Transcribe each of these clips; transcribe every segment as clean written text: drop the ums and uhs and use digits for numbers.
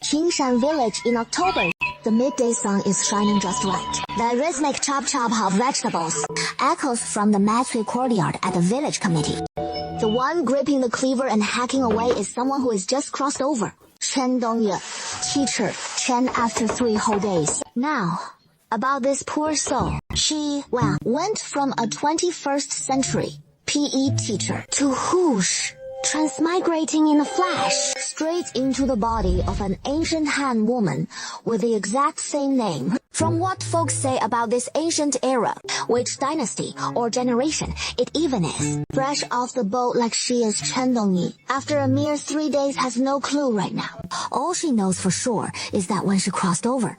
Qingshan village in October. The midday sun is shining just right. The rhythmic chop-chop of vegetables echoes from the massive courtyard at the village committee. The one gripping the cleaver and hacking away is someone who has just crossed over. Chen Dongyue, teacher, Chen after 3 whole days. Now, about this poor soul. She, went from a 21st century PE teacher to whoosh, transmigrating in a flash, straight into the body of an ancient Han woman with the exact same name. From what folks say about this ancient era, which dynasty or generation it even is, fresh off the boat like she is Chen Dongyi, after a mere 3 days has no clue right now. All she knows for sure is that when she crossed over,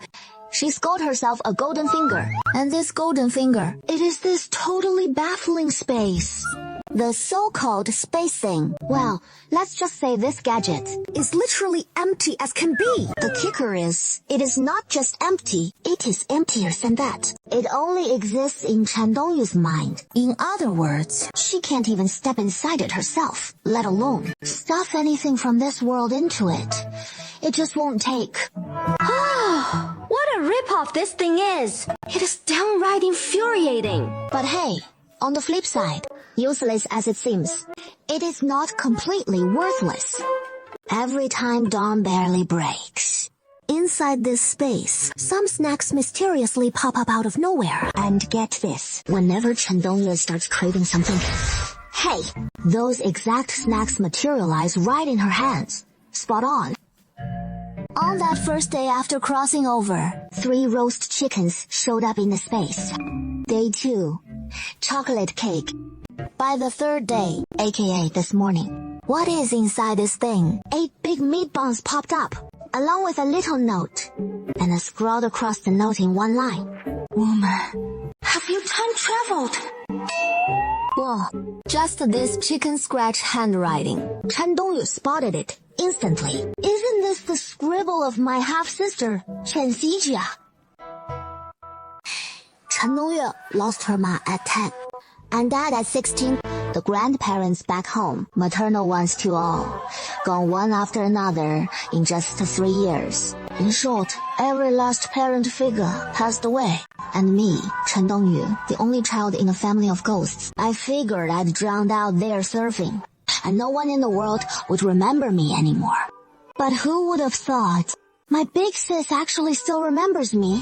she scored herself a golden finger. And this golden finger, it is this totally baffling space. The so-called space thing. Well, let's just say this gadget is literally empty as can be. The kicker is, it is not just empty, it is emptier than that. It only exists in Chen Dongyu's mind. In other words, she can't even step inside it herself, let alone stuff anything from this world into it. It just won't take. What a rip-off this thing is! It is downright infuriating. But hey, on the flip side, useless as it seems, it is not completely worthless. Every time dawn barely breaks, inside this space, some snacks mysteriously pop up out of nowhere. And get this, whenever Chen Dongyue starts craving something, hey, those exact snacks materialize right in her hands. Spot on. On that first day after crossing over, 3 roast chickens showed up in the space. Day 2, chocolate cake. By the 3rd day, aka this morning, what is inside this thing? 8 big meat buns popped up, along with a little note, and I scrawled across the note in one line. Woman, have you time traveled? Whoa, just this chicken scratch handwriting. Chen Dongyue spotted it instantly. Isn't this the scribble of my half-sister, Chen Xijia? Chen Dongyue lost her ma at 10, and dad at 16. The grandparents back home, maternal ones too all, gone one after another in just 3 years. In short, every last parent figure passed away. And me, Chen Dongyue, the only child in a family of ghosts, I figured I'd drowned out there surfing, and no one in the world would remember me anymore. But who would have thought my big sis actually still remembers me?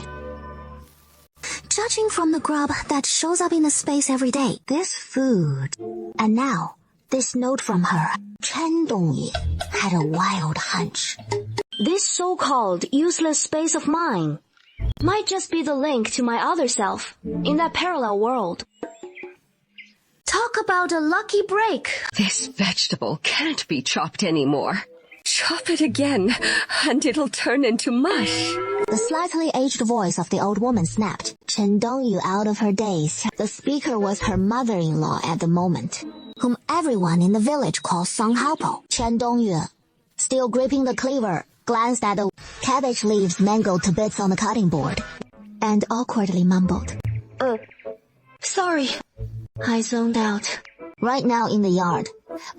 Judging from the grub that shows up in the space every day, this food, and now this note from her, Chen Dongyue had a wild hunch. This so-called useless space of mine might just be the link to my other self in that parallel world. Talk about a lucky break. This vegetable can't be chopped anymore. Chop it again, and it'll turn into mush. The slightly aged voice of the old woman snapped Chen Dongyue out of her daze. The speaker was her mother-in-law at the moment, whom everyone in the village calls Song Haopo. Chen Dongyue, still gripping the cleaver, glanced at the cabbage leaves mangled to bits on the cutting board, and awkwardly mumbled, sorry. I zoned out. Right now in the yard,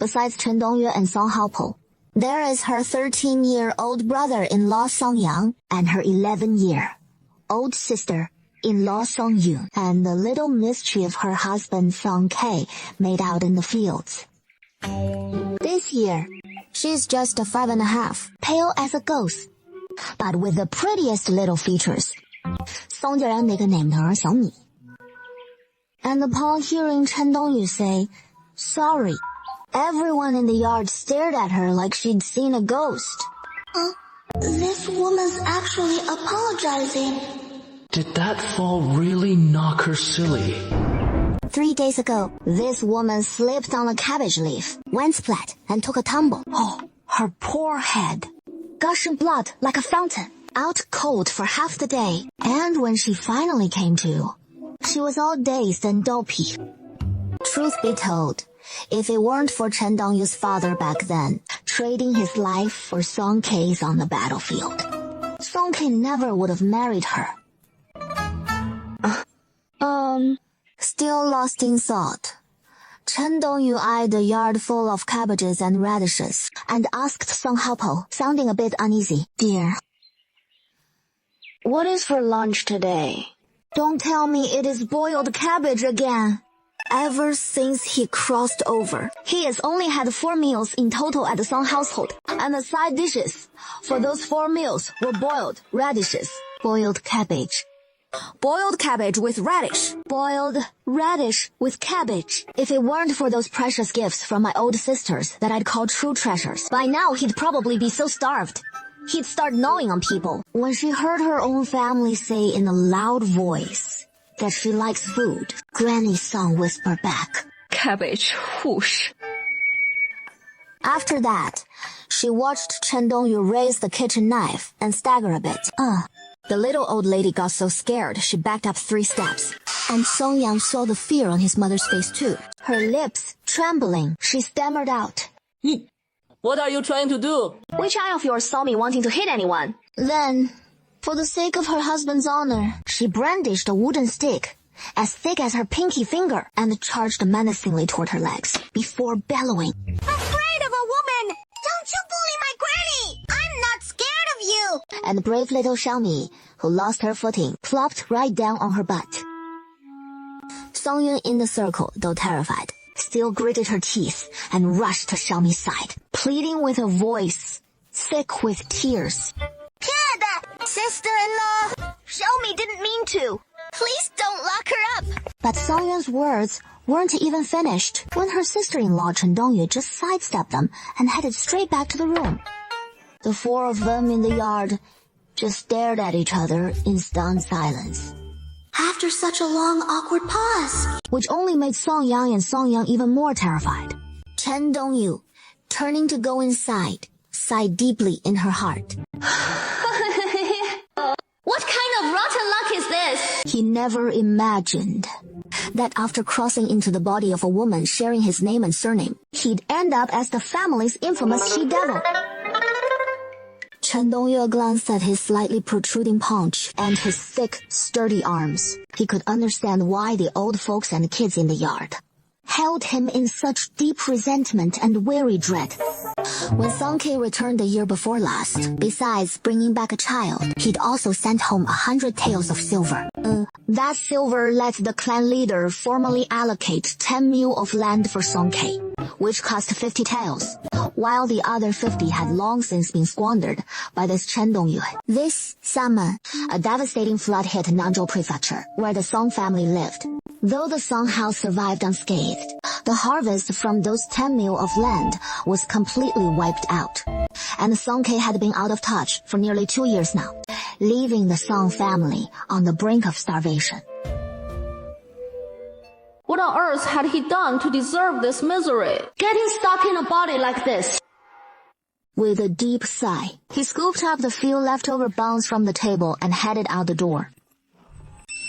besides Chen Dongyue and Song Haopo, there is her 13-year-old brother-in-law Song Yang and her 11-year-old sister-in-law Song Yu, and the little mischief her husband Song K made out in the fields. This year, she's just a 5.5, pale as a ghost, but with the prettiest little features. Song家人那个 named her 小米. And upon hearing Chen Dongyue say, sorry, everyone in the yard stared at her like she'd seen a ghost. This woman's actually apologizing. Did that fall really knock her silly? 3 days ago, this woman slipped on a cabbage leaf, went splat, and took a tumble. Oh, her poor head. Gushing blood like a fountain. Out cold for half the day. And when she finally came to, she was all dazed and dopey. Truth be told, if it weren't for Chen Dongyue's father back then, trading his life for Song K's on the battlefield, Song K never would have married her. Still lost in thought, Chen Dongyu eyed a yard full of cabbages and radishes and asked Song Haopo, sounding a bit uneasy. Dear, what is for lunch today? Don't tell me it is boiled cabbage again. Ever since he crossed over, he has only had 4 meals in total at the Song household, and the side dishes for those 4 meals were boiled radishes, boiled cabbage. Boiled cabbage with radish. Boiled radish with cabbage. If it weren't for those precious gifts from my old sisters that I'd call true treasures, by now he'd probably be so starved. He'd start gnawing on people. When she heard her own family say in a loud voice that she likes food, Granny Song whispered back, Cabbage, whoosh. After that, she watched Chen Dongyu raise the kitchen knife and stagger a bit. The little old lady got so scared she backed up 3 steps. And Song Yang saw the fear on his mother's face too. Her lips trembling, she stammered out, What are you trying to do? Which eye of yours saw me wanting to hit anyone? Then, for the sake of her husband's honor, she brandished a wooden stick, as thick as her pinky finger, and charged menacingly toward her legs, before bellowing, Afraid of a woman! Don't you bully my granny! I'm not scared of you! And the brave little Xiaomi, who lost her footing, plopped right down on her butt. Song Yun in the circle, though terrified, still gritted her teeth and rushed to Xiaomi's side, pleading with a voice thick with tears. Kid! Sister-in-law! Xiaomi didn't mean to! Please don't lock her up! But Song Yun's words weren't even finished when her sister-in-law Chen Dongyu just sidestepped them and headed straight back to the room. The 4 of them in the yard just stared at each other in stunned silence. After such a long, awkward pause, which only made Song Yang and Song Yang even more terrified, Chen Dongyu, turning to go inside, sighed deeply in her heart. What kind of rotten luck is this? He never imagined that after crossing into the body of a woman sharing his name and surname, he'd end up as the family's infamous she-devil. Chen Dongyu glanced at his slightly protruding paunch and his thick, sturdy arms. He could understand why the old folks and kids in the yard held him in such deep resentment and weary dread. When Song Ke returned the year before last, besides bringing back a child, he'd also sent home 100 taels of silver. That silver let the clan leader formally allocate 10 mil of land for Song Ke, which cost 50 taels, while the other 50 had long since been squandered by this Chen Dongyu. This summer, a devastating flood hit Nanzhou Prefecture, where the Song family lived. Though the Song house survived unscathed, the harvest from those 10 mil of land was completely wiped out, and the Song Ke had been out of touch for nearly 2 years now, leaving the Song family on the brink of starvation. What on earth had he done to deserve this misery? Getting stuck in a body like this. With a deep sigh, he scooped up the few leftover buns from the table and headed out the door.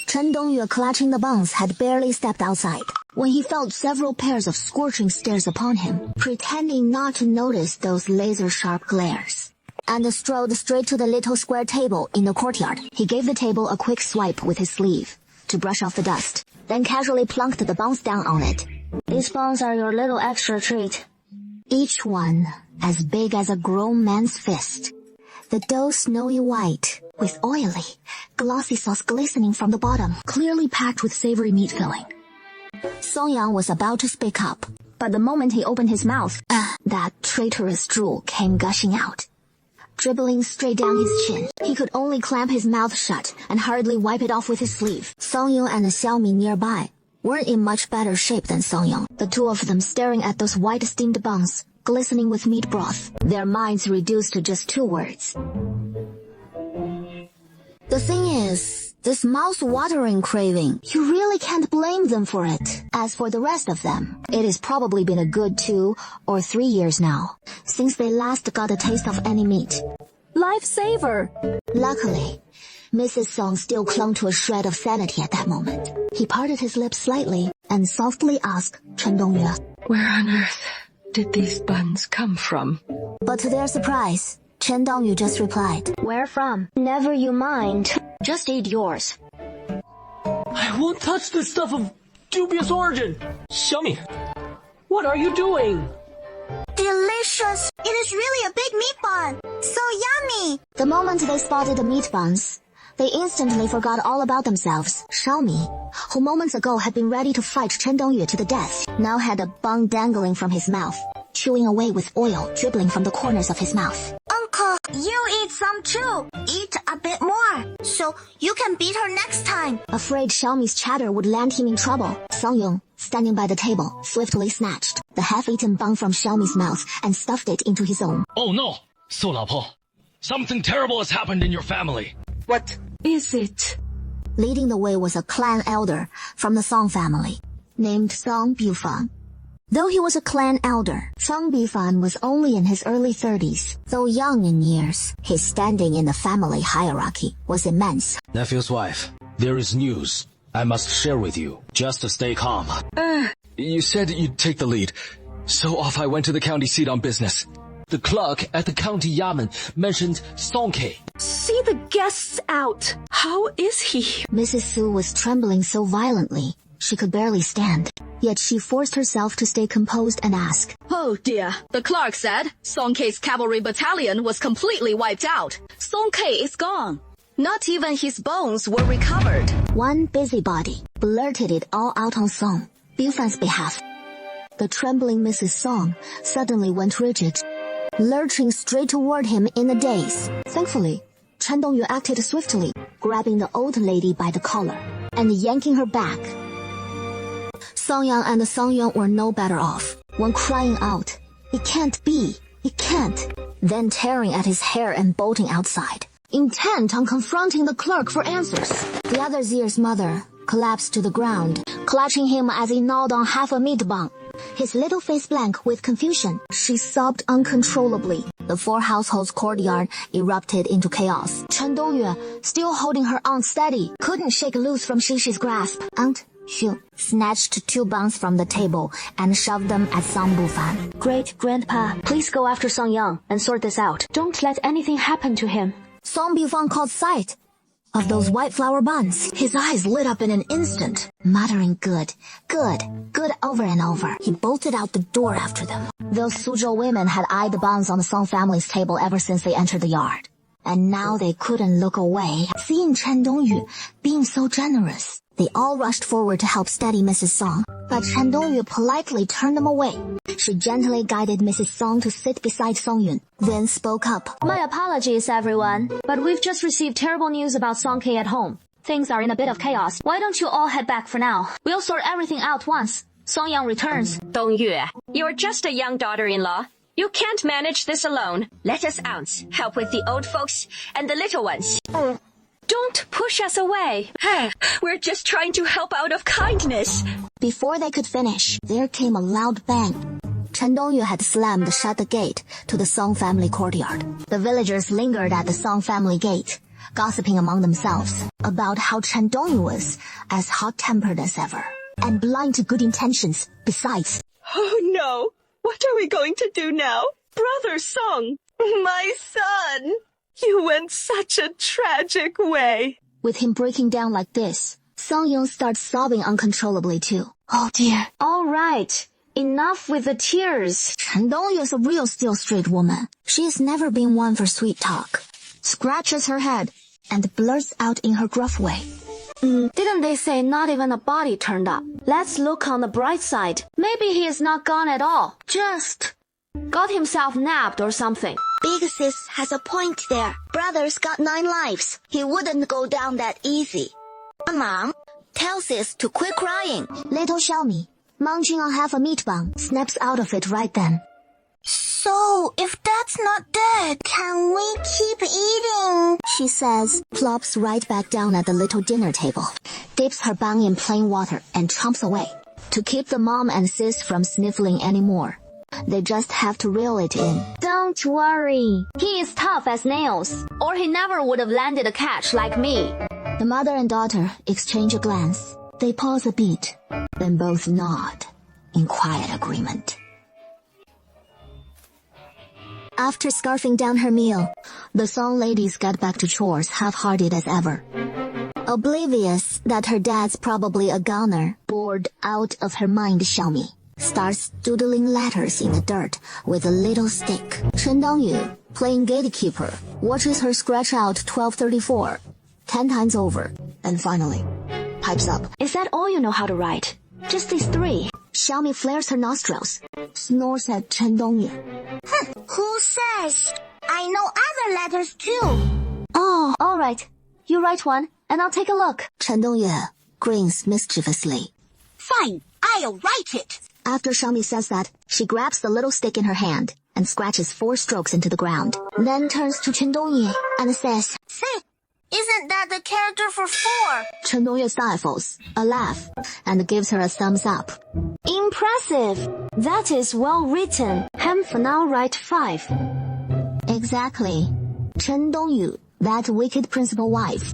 Chen Dongyu, clutching the buns, had barely stepped outside when he felt several pairs of scorching stares upon him, pretending not to notice those laser-sharp glares, and strode straight to the little square table in the courtyard. He gave the table a quick swipe with his sleeve to brush off the dust, then casually plunked the buns down on it. These buns are your little extra treat. Each one as big as a grown man's fist. The dough snowy white, with oily, glossy sauce glistening from the bottom, clearly packed with savory meat filling. Song Yang was about to speak up, but the moment he opened his mouth, that traitorous drool came gushing out, dribbling straight down his chin. He could only clamp his mouth shut and hurriedly wipe it off with his sleeve. Song Yun and Xiaomi nearby weren't in much better shape than Song Yang, the 2 of them staring at those white steamed buns, glistening with meat broth, their minds reduced to just 2 words. The thing is, this mouth-watering craving, you really can't blame them for it. As for the rest of them, it has probably been a good 2 or 3 years now, since they last got a taste of any meat. Lifesaver! Luckily, Mrs. Song still clung to a shred of sanity at that moment. He parted his lips slightly and softly asked Chen Dongyu, Where on earth did these buns come from? But to their surprise, Chen Dongyu just replied, Where from? Never you mind. Just eat yours. I won't touch this stuff of dubious origin. Xiaomi, What are you doing? Delicious! It is really a big meat bun! So yummy! The moment they spotted the meat buns, they instantly forgot all about themselves. Xiaomi, who moments ago had been ready to fight Chen Dongyue to the death, now had a bun dangling from his mouth, chewing away with oil dribbling from the corners of his mouth. Uncle, you eat some too. Eat a bit more, so you can beat her next time. Afraid Xiaomi's chatter would land him in trouble, Song Yong, standing by the table, swiftly snatched the half-eaten bun from Xiaomi's mouth and stuffed it into his own. Oh no! So 老婆, something terrible has happened in your family. What is it? Leading the way was a clan elder from the Song family, named Song Bifan. Though he was a clan elder, Song Bifan was only in his early 30s. Though young in years, his standing in the family hierarchy was immense. Nephew's wife, there is news I must share with you. Just to stay calm. You said you'd take the lead, so off I went to the county seat on business. The clerk at the county yamen mentioned Song K. See the guests out. How is he? Mrs. Su was trembling so violently, she could barely stand. Yet she forced herself to stay composed and ask, Oh dear. The clerk said Song K's cavalry battalion was completely wiped out. Song K is gone. Not even his bones were recovered. One busybody blurted it all out on Song Bifan's behalf. The trembling Mrs. Song suddenly went rigid, lurching straight toward him in a daze. Thankfully, Chen Dongyue acted swiftly, grabbing the old lady by the collar and yanking her back. Song Yang and Song Yong were no better off, one crying out, "It can't be! It can't!" then tearing at his hair and bolting outside, intent on confronting the clerk for answers. The other Zier's mother collapsed to the ground, clutching him as he gnawed on half a meat bun. His little face blank with confusion, she sobbed uncontrollably. The four households' courtyard erupted into chaos. Chen Dongyue, still holding her aunt steady, couldn't shake loose from Xishi's grasp. Aunt Xu snatched 2 buns from the table and shoved them at Song Bufan. Great-grandpa, please go after Song Yang and sort this out. Don't let anything happen to him. Song Bufan caught sight of those white flour buns. His eyes lit up in an instant, muttering good over and over. He bolted out the door after them. Those Suzhou women had eyed the buns on the Song family's table ever since they entered the yard. And now they couldn't look away, seeing Chen Dongyue being so generous. They all rushed forward to help steady Mrs. Song, but Chen Dongyue politely turned them away. She gently guided Mrs. Song to sit beside Song Yun, then spoke up. My apologies, everyone, but we've just received terrible news about Song K at home. Things are in a bit of chaos. Why don't you all head back for now? We'll sort everything out once Song Yang returns. Dongyue, you're just a young daughter-in-law. You can't manage this alone. Let us aunts help with the old folks and the little ones. Don't push us away. We're just trying to help out of kindness. Before they could finish, there came a loud bang. Chen Dongyue had slammed shut the gate to the Song family courtyard. The villagers lingered at the Song family gate, gossiping among themselves about how Chen Dongyue was as hot-tempered as ever, and blind to good intentions besides. Oh no! What are we going to do now? Brother Song, my son! You went such a tragic way. With him breaking down like this, Song Yong starts sobbing uncontrollably too. Oh dear. All right. Enough with the tears. Chen Dongyue is a real still-straight woman. She has never been one for sweet talk. Scratches her head and blurts out in her gruff way. Didn't they say not even a body turned up? Let's look on the bright side. Maybe he is not gone at all. Just Got himself nabbed or something. Big Sis has a point there. Brother's got 9 lives. He wouldn't go down that easy. Mom, tell Sis to quit crying. Little Xiaomi, munching on half a meat bun, snaps out of it right then. So, if Dad's not dead, can we keep eating? She says, plops right back down at the little dinner table, dips her bun in plain water and chomps away. To keep the mom and Sis from sniffling anymore, they just have to reel it in. Don't worry. He is tough as nails, or he never would have landed a catch like me. The mother and daughter exchange a glance. They pause a bit, then both nod in quiet agreement. After scarfing down her meal, the Song ladies get back to chores half-hearted as ever. Oblivious that her dad's probably a goner, bored out of her mind Xiaomi starts doodling letters in the dirt with a little stick. Chen Dongyu, playing gatekeeper, watches her scratch out 1234 10 times over, and finally pipes up. Is that all you know how to write? Just these 3? Xiaomi flares her nostrils, snores at Chen Dongyu. Who says? I know other letters too. Oh, alright. You write one, and I'll take a look. Chen Dongyu grins mischievously. Fine, I'll write it. After Xiaomi says that, she grabs the little stick in her hand and scratches 4 strokes into the ground. Then turns to Chen Dongyu and says, Say, isn't that the character for 4? Chen Dongyu stifles a laugh and gives her a thumbs up. Impressive! That is well written. For now write 5. Exactly. Chen Dongyu, that wicked principal wife,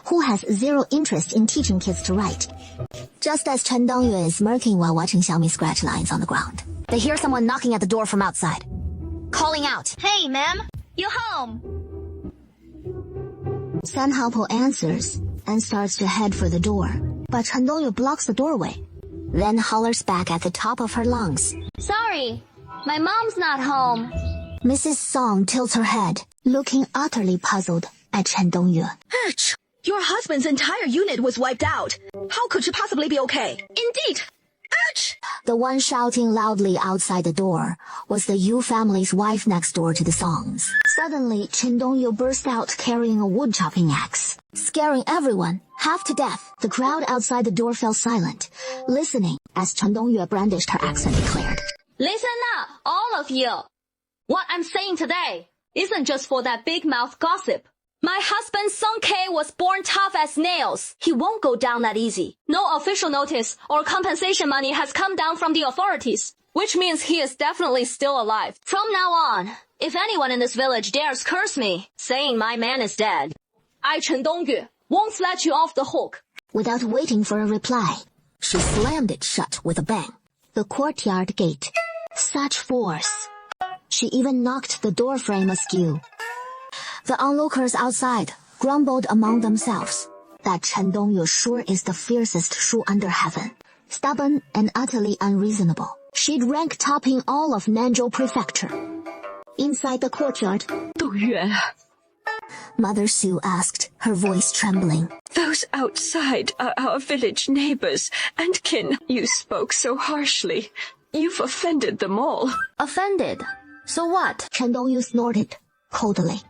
who has 0 interest in teaching kids to write. Just as Chen Dongyu is smirking while watching Xiaomi scratch lines on the ground, they hear someone knocking at the door from outside, calling out, Hey, ma'am, you home? San Haopo answers and starts to head for the door, but Chen Dongyu blocks the doorway, then hollers back at the top of her lungs. Sorry, my mom's not home. Mrs. Song tilts her head, looking utterly puzzled at Chen Dongyu. Your husband's entire unit was wiped out. How could she possibly be okay? Indeed. Ouch! The one shouting loudly outside the door was the Yu family's wife next door to the Songs. Suddenly, Chen Dongyu burst out carrying a wood-chopping axe, scaring everyone, half to death. The crowd outside the door fell silent, listening as Chen Dongyu brandished her axe and declared, Listen up, all of you. What I'm saying today isn't just for that big mouth gossip. My husband Song K was born tough as nails. He won't go down that easy. No official notice or compensation money has come down from the authorities, which means he is definitely still alive. From now on, if anyone in this village dares curse me, saying my man is dead, I, Chen Dongyu, won't let you off the hook. Without waiting for a reply, she slammed it shut with a bang. The courtyard gate. Such force. She even knocked the door frame askew. The onlookers outside grumbled among themselves that Chen Dongyu sure is the fiercest Shu under heaven, stubborn and utterly unreasonable. She'd rank topping all of Nanzhou Prefecture. Inside the courtyard, Mother Su asked, her voice trembling. Those outside are our village neighbors and kin. You spoke so harshly. You've offended them all. Offended? So what? Chen Dongyu snorted coldly.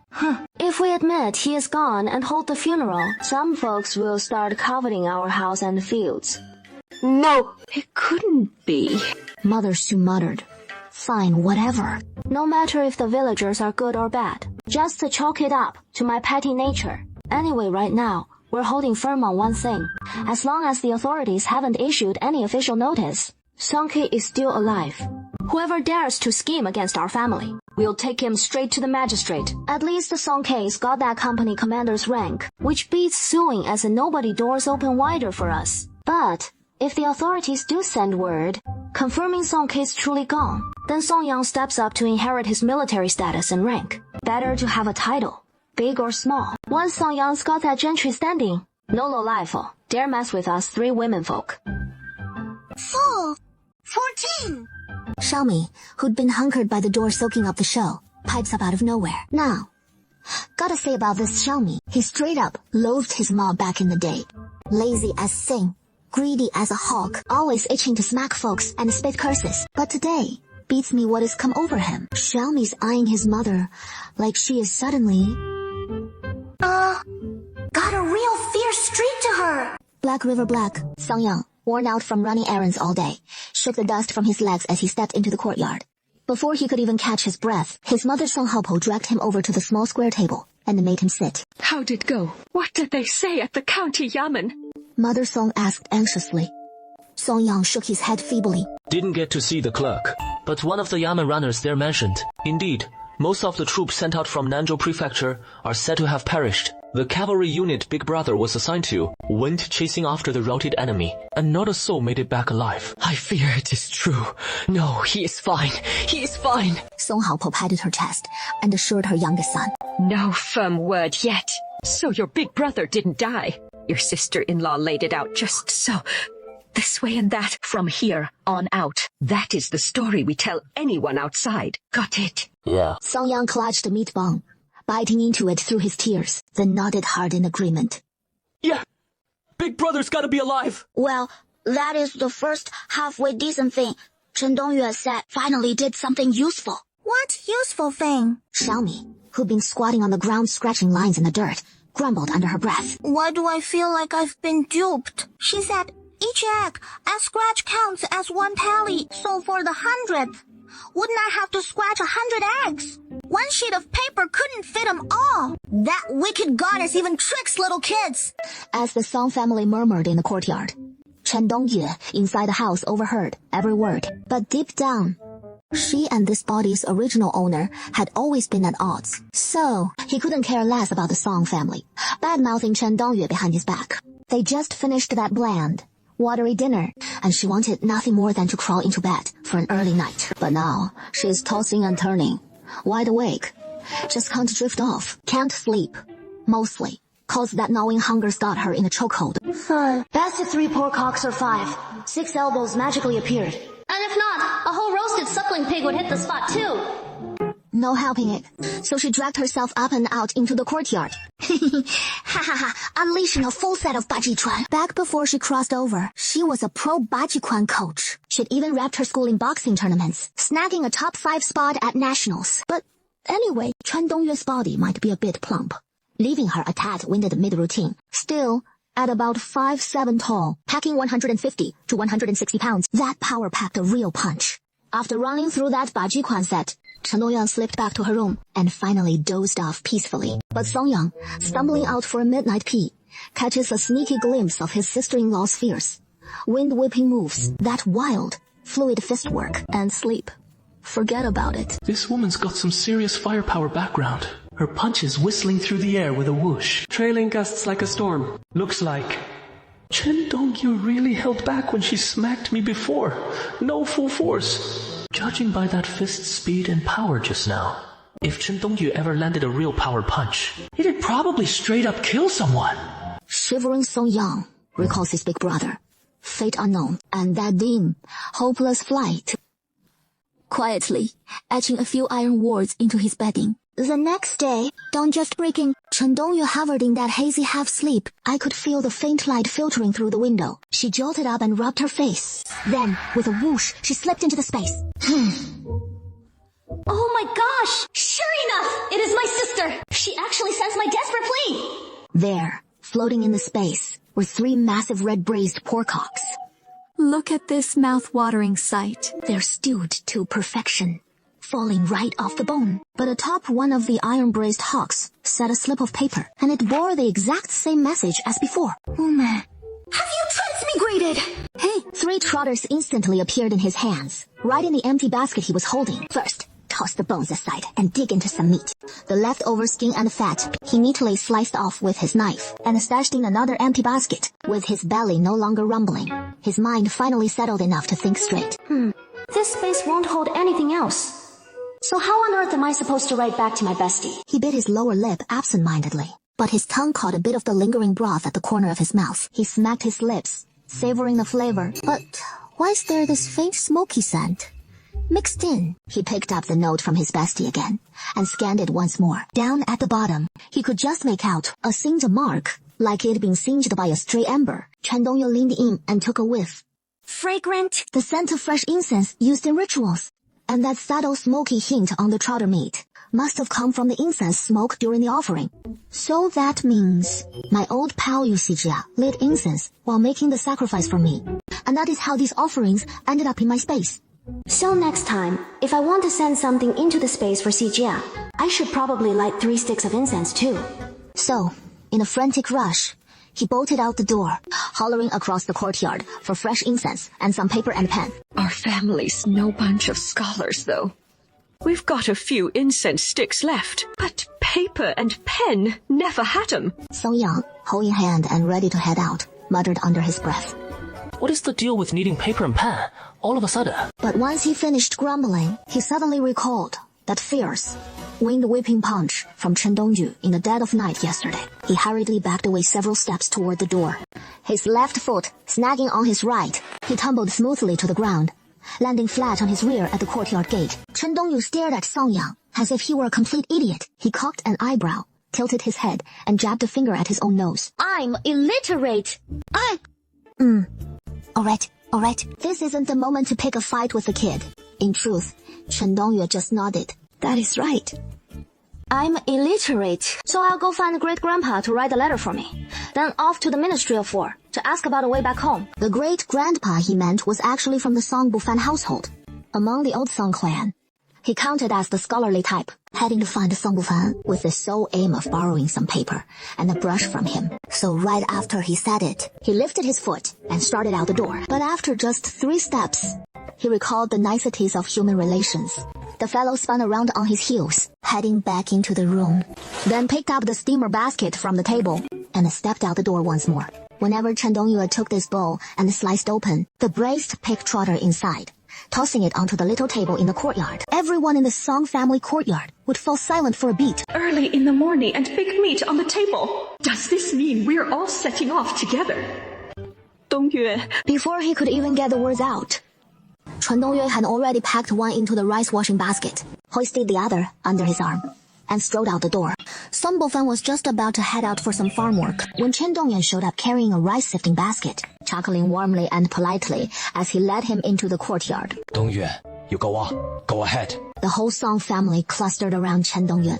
If we admit he is gone and hold the funeral, some folks will start coveting our house and fields. No, it couldn't be. Mother Su muttered. Fine, whatever. No matter if the villagers are good or bad, just to chalk it up to my petty nature. Anyway, right now, we're holding firm on one thing. As long as the authorities haven't issued any official notice, Song K is still alive. Whoever dares to scheme against our family, we'll take him straight to the magistrate. At least the Song K's got that company commander's rank, which beats suing as in nobody doors open wider for us. But if the authorities do send word, confirming Song K's truly gone, then Song Yang steps up to inherit his military status and rank. Better to have a title, big or small. Once Song Yang's got that gentry standing, no low life dare mess with us 3 women folk. 14. Xiaomi, who'd been hunkered by the door soaking up the show, pipes up out of nowhere. Now, gotta say about this Xiaomi, he straight up loathed his mom back in the day. Lazy as sin, greedy as a hog, always itching to smack folks and spit curses. But today, beats me what has come over him. Xiaomi's eyeing his mother like she is suddenly... got a real fierce streak to her. Black River Black, Song Yang, worn out from running errands all day, shook the dust from his legs as he stepped into the courtyard. Before he could even catch his breath, his mother Song Haopo dragged him over to the small square table and made him sit. How did it go? What did they say at the county yamen? Mother Song asked anxiously. Song Yang shook his head feebly. Didn't get to see the clerk, but one of the Yamen runners there mentioned. Indeed, most of the troops sent out from Nanzhou Prefecture are said to have perished. The cavalry unit Big Brother was assigned to went chasing after the routed enemy, and not a soul made it back alive. I fear it is true. No, he is fine. He is fine. Song Haopo patted her chest and assured her youngest son. No firm word yet. So your big brother didn't die. Your sister-in-law laid it out just so. this way and that. From here on out. That is the story we tell anyone outside. Got it? Yeah. Song Yang clutched a meat bone, biting into it through his tears, then nodded hard in agreement. Yeah. Big Brother's gotta be alive. Well, that is the first halfway decent thing Chen Dongyue said finally did something useful. What useful thing? Xiaomi, who'd been squatting on the ground scratching lines in the dirt, grumbled under her breath. Why do I feel like I've been duped? She said, each egg and scratch counts as one tally, so for the 100th, wouldn't I have to scratch 100 eggs? One sheet of paper couldn't fit them all. That wicked goddess even tricks little kids. As the Song family murmured in the courtyard, Chen Dongyue inside the house overheard every word. But deep down, she and this body's original owner had always been at odds. So, he couldn't care less about the Song family, bad-mouthing Chen Dongyue behind his back. They just finished that bland, watery dinner, and she wanted nothing more than to crawl into bed for an early night. But now, she is tossing and turning, wide awake. Just can't drift off, can't sleep. Mostly, cause that gnawing hunger's got her in a chokehold. Best of 3 poor cocks or 5. 6 elbows magically appeared. And if not, a whole roasted suckling pig would hit the spot too. No helping it, so she dragged herself up and out into the courtyard. Ha ha ha, unleashing a full set of Bajichuan. Back before she crossed over, she was a pro Bajiquan coach. She'd even wrapped her school in boxing tournaments, snagging a top 5 spot at nationals. But anyway, Chen Dongyue's body might be a bit plump, leaving her a tad winded mid-routine. Still, at about 5'7" tall, packing 150 to 160 pounds, that power packed a real punch. After running through that Bajiquan set, Chen Dongyue slipped back to her room and finally dozed off peacefully. But Song Yang, stumbling out for a midnight pee, catches a sneaky glimpse of his sister-in-law's fierce, wind-whipping moves, that wild, fluid fist work, and sleep. Forget about it. This woman's got some serious firepower background. Her punches whistling through the air with a whoosh, trailing gusts like a storm. Looks like Chen Dongyue really held back when she smacked me before. No full force. Judging by that fist's speed and power just now, if Chen Dongyue ever landed a real power punch, it'd probably straight up kill someone. Shivering Song Yang recalls his big brother, fate unknown, and that dim, hopeless flight. Quietly, etching a few iron words into his bedding. The next day, dawn just breaking, Chen Dongyue hovered in that hazy half-sleep. I could feel the faint light filtering through the window. She jolted up and rubbed her face. Then, with a whoosh, she slipped into the space. Oh my gosh! Sure enough, it is my sister! She actually sends my desperate plea! There, floating in the space, were 3 massive red-braised porkcocks. Look at this mouth-watering sight. They're stewed to perfection, falling right off the bone. But atop one of the iron-braised hocks sat a slip of paper, and it bore the exact same message as before. Oh man, have you transmigrated? Hey! 3 trotters instantly appeared in his hands, right in the empty basket he was holding. First, toss the bones aside and dig into some meat. The leftover skin and fat he neatly sliced off with his knife and stashed in another empty basket. With his belly no longer rumbling, his mind finally settled enough to think straight. This space won't hold anything else. So how on earth am I supposed to write back to my bestie? He bit his lower lip absent-mindedly, but his tongue caught a bit of the lingering broth at the corner of his mouth. He smacked his lips, savoring the flavor. But why is there this faint smoky scent? Mixed in. He picked up the note from his bestie again and scanned it once more. Down at the bottom, he could just make out a singed mark, like it'd been singed by a stray ember. Chen Dongyue leaned in and took a whiff. Fragrant. The scent of fresh incense used in rituals. And that subtle smoky hint on the trotter meat must have come from the incense smoke during the offering. So that means my old pal Yusijia lit incense while making the sacrifice for me. And that is how these offerings ended up in my space. So next time, if I want to send something into the space for Xijia, I should probably light 3 sticks of incense too. So, in a frantic rush, he bolted out the door, hollering across the courtyard for fresh incense and some paper and pen. Our family's no bunch of scholars, though. We've got a few incense sticks left, but paper and pen never had 'em. Song Yang, hoe in hand and ready to head out, muttered under his breath. What is the deal with needing paper and pen all of a sudden? But once he finished grumbling, he suddenly recalled that fierce, winged whipping punch from Chen Dongyu in the dead of night yesterday. He hurriedly backed away several steps toward the door. His left foot snagging on his right, he tumbled smoothly to the ground, landing flat on his rear at the courtyard gate. Chen Dongyu stared at Song Yang as if he were a complete idiot. He cocked an eyebrow, tilted his head, and jabbed a finger at his own nose. I'm illiterate. Alright. This isn't the moment to pick a fight with the kid. In truth, Chen Dongyu just nodded. That is right. I'm illiterate, so I'll go find great-grandpa to write a letter for me. Then off to the Ministry of War to ask about a way back home. The great-grandpa he meant was actually from the Song Bufan household, among the old Song clan. He counted as the scholarly type, heading to find Song Bufan with the sole aim of borrowing some paper and a brush from him. So right after he said it, he lifted his foot and started out the door. But after just 3 steps, he recalled the niceties of human relations. The fellow spun around on his heels, heading back into the room, then picked up the steamer basket from the table and stepped out the door once more. Whenever Chen Dongyu took this bowl and sliced open the braised pig trotter inside, tossing it onto the little table in the courtyard, everyone in the Song family courtyard would fall silent for a beat. Early in the morning and big meat on the table. Does this mean we're all setting off together? Dongyue. Before he could even get the words out, Chen Dongyue had already packed one into the rice washing basket, hoisted the other under his arm, and strode out the door. Song Bofan was just about to head out for some farm work when Chen Dongyue showed up carrying a rice sifting basket, chuckling warmly and politely as he led him into the courtyard. Dongyue, you go on. Go ahead. The whole Song family clustered around Chen Dongyue,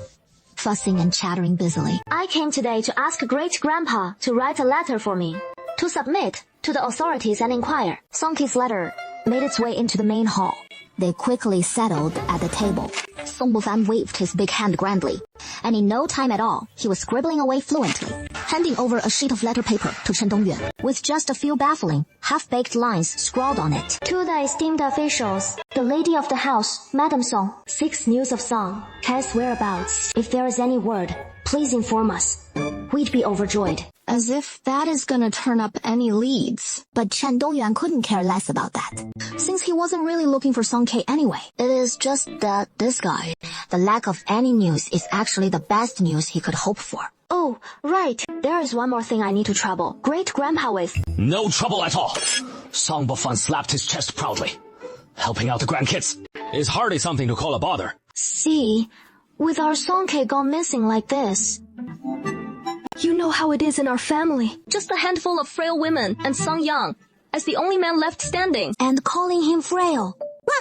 fussing and chattering busily. I came today to ask great-grandpa to write a letter for me, to submit to the authorities and inquire. Songke's letter made its way into the main hall. They quickly settled at the table. Song Bufan waved his big hand grandly, and in no time at all, he was scribbling away fluently, handing over a sheet of letter paper to Chen Dongyue, with just a few baffling, half-baked lines scrawled on it. To the esteemed officials, the lady of the house, Madam Song, seeks news of Song, Kai's whereabouts. If there is any word, please inform us. We'd be overjoyed. As if that is gonna turn up any leads. But Chen Dongyuan couldn't care less about that, since he wasn't really looking for Song K anyway. It is just that this guy, the lack of any news is actually the best news he could hope for. Oh, right. There is one more thing I need to trouble great-grandpa with. No trouble at all. Song Bufan slapped his chest proudly. Helping out the grandkids is hardly something to call a bother. See, with our Song K gone missing like this, you know how it is in our family. Just a handful of frail women and Song Yang as the only man left standing. And calling him frail.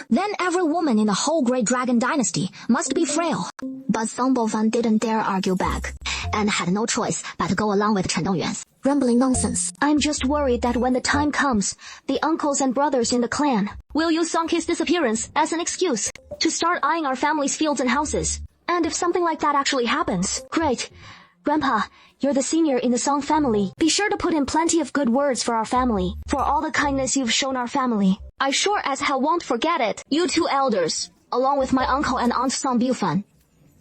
Then every woman in the whole Great Dragon Dynasty must be frail. But Song Bofan didn't dare argue back, and had no choice but to go along with Chen Dongyuan's rumbling nonsense. I'm just worried that when the time comes, the uncles and brothers in the clan will use Song K's disappearance as an excuse to start eyeing our family's fields and houses. And if something like that actually happens, great. Grandpa, you're the senior in the Song family. Be sure to put in plenty of good words for our family, for all the kindness you've shown our family. I sure as hell won't forget it. You two elders, along with my uncle and aunt Song Bufan,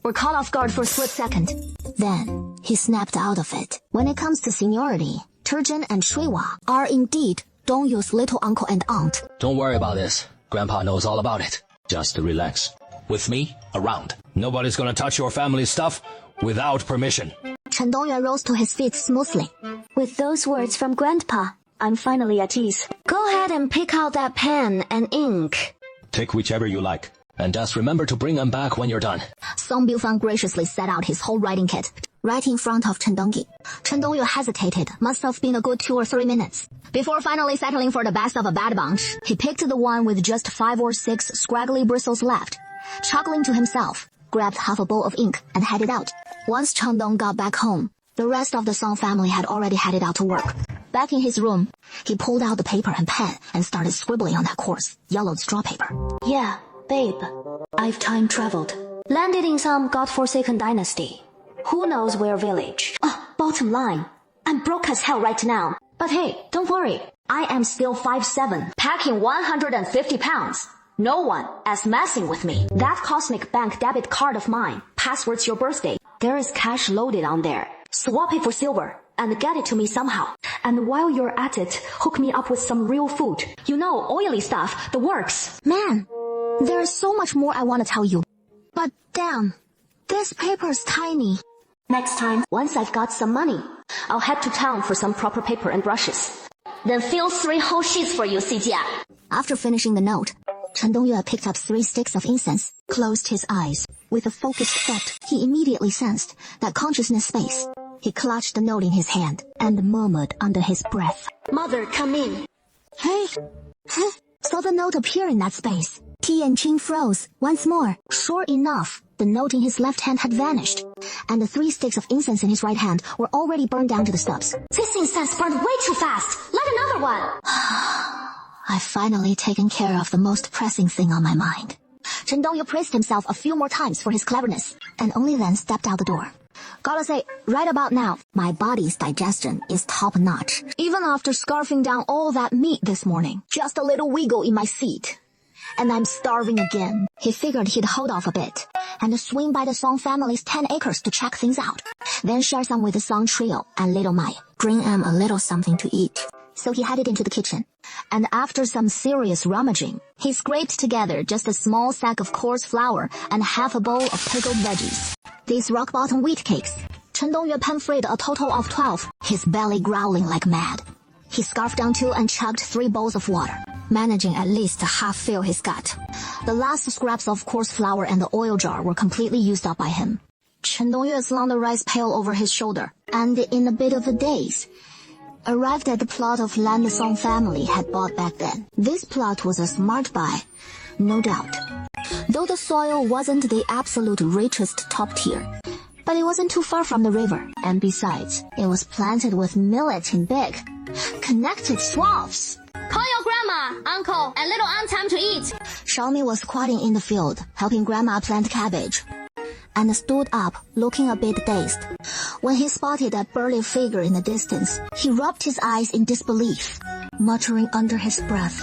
were caught off guard for a split second. Then, he snapped out of it. When it comes to seniority, Turjin and Shuiwa are indeed Dongyu's little uncle and aunt. Don't worry about this. Grandpa knows all about it. Just relax. With me, around. Nobody's gonna touch your family stuff without permission. Chen Dongyuan rose to his feet smoothly. With those words from Grandpa, I'm finally at ease. Go ahead and pick out that pen and ink. Take whichever you like. And just remember to bring them back when you're done. Song Bufan graciously set out his whole writing kit, right in front of Chen Dongyu. Chen Dongyu hesitated, must have been a good 2 or 3 minutes. Before finally settling for the best of a bad bunch, he picked the one with just 5 or 6 scraggly bristles left. Chuckling to himself, grabbed half a bowl of ink and headed out. Once Chen Dong got back home, the rest of the Song family had already headed out to work. Back in his room, he pulled out the paper and pen and started scribbling on that coarse, yellowed straw paper. Yeah, babe, I've time traveled. Landed in some godforsaken dynasty. Who knows where village. Bottom line, I'm broke as hell right now. But hey, don't worry. I am still 5'7", packing 150 pounds. No one is messing with me. That cosmic bank debit card of mine, password's your birthday. There is cash loaded on there. Swap it for silver and get it to me somehow. And while you're at it, hook me up with some real food. You know, oily stuff, the works. Man, there is so much more I want to tell you. But damn, This paper's tiny. Next time, once I've got some money, I'll head to town for some proper paper and brushes. Then fill 3 whole sheets for you, Xijia. After finishing the note, Chen Dongyue picked up 3 sticks of incense, closed his eyes. With a focused thought, he immediately sensed that consciousness space. He clutched the note in his hand and murmured under his breath, Mother, come in. Hey! Saw the note appear in that space. Tian Qing froze once more. Sure enough, the note in his left hand had vanished, and the 3 sticks of incense in his right hand were already burned down to the stubs. This incense burned way too fast. Light another one. I've finally taken care of the most pressing thing on my mind. Chen Dongyue praised himself a few more times for his cleverness, and only then stepped out the door. Gotta say, right about now, my body's digestion is top-notch. Even after scarfing down all that meat this morning, just a little wiggle in my seat. And I'm starving again. He figured he'd hold off a bit, and swing by the Song family's 10 acres to check things out. Then share some with the Song trio and little Mai. Bring them a little something to eat. So he headed into the kitchen, and after some serious rummaging, he scraped together just a small sack of coarse flour and half a bowl of pickled veggies. These rock-bottom wheat cakes, Chen Dongyue pan-fried a total of 12, his belly growling like mad. He scarfed down 2 and chugged 3 bowls of water, managing at least to half fill his gut. The last scraps of coarse flour and the oil jar were completely used up by him. Chen Dongyue slung the rice pail over his shoulder, and in a bit of a daze, arrived at the plot of land the Song family had bought back then. This plot was a smart buy, no doubt. Though the soil wasn't the absolute richest top tier, but it wasn't too far from the river, and besides, it was planted with millet in big, connected swaths. Call your grandma, uncle, and little aunt time to eat. Xiaomi was squatting in the field, helping grandma plant cabbage, and stood up, looking a bit dazed. When he spotted that burly figure in the distance, he rubbed his eyes in disbelief, muttering under his breath,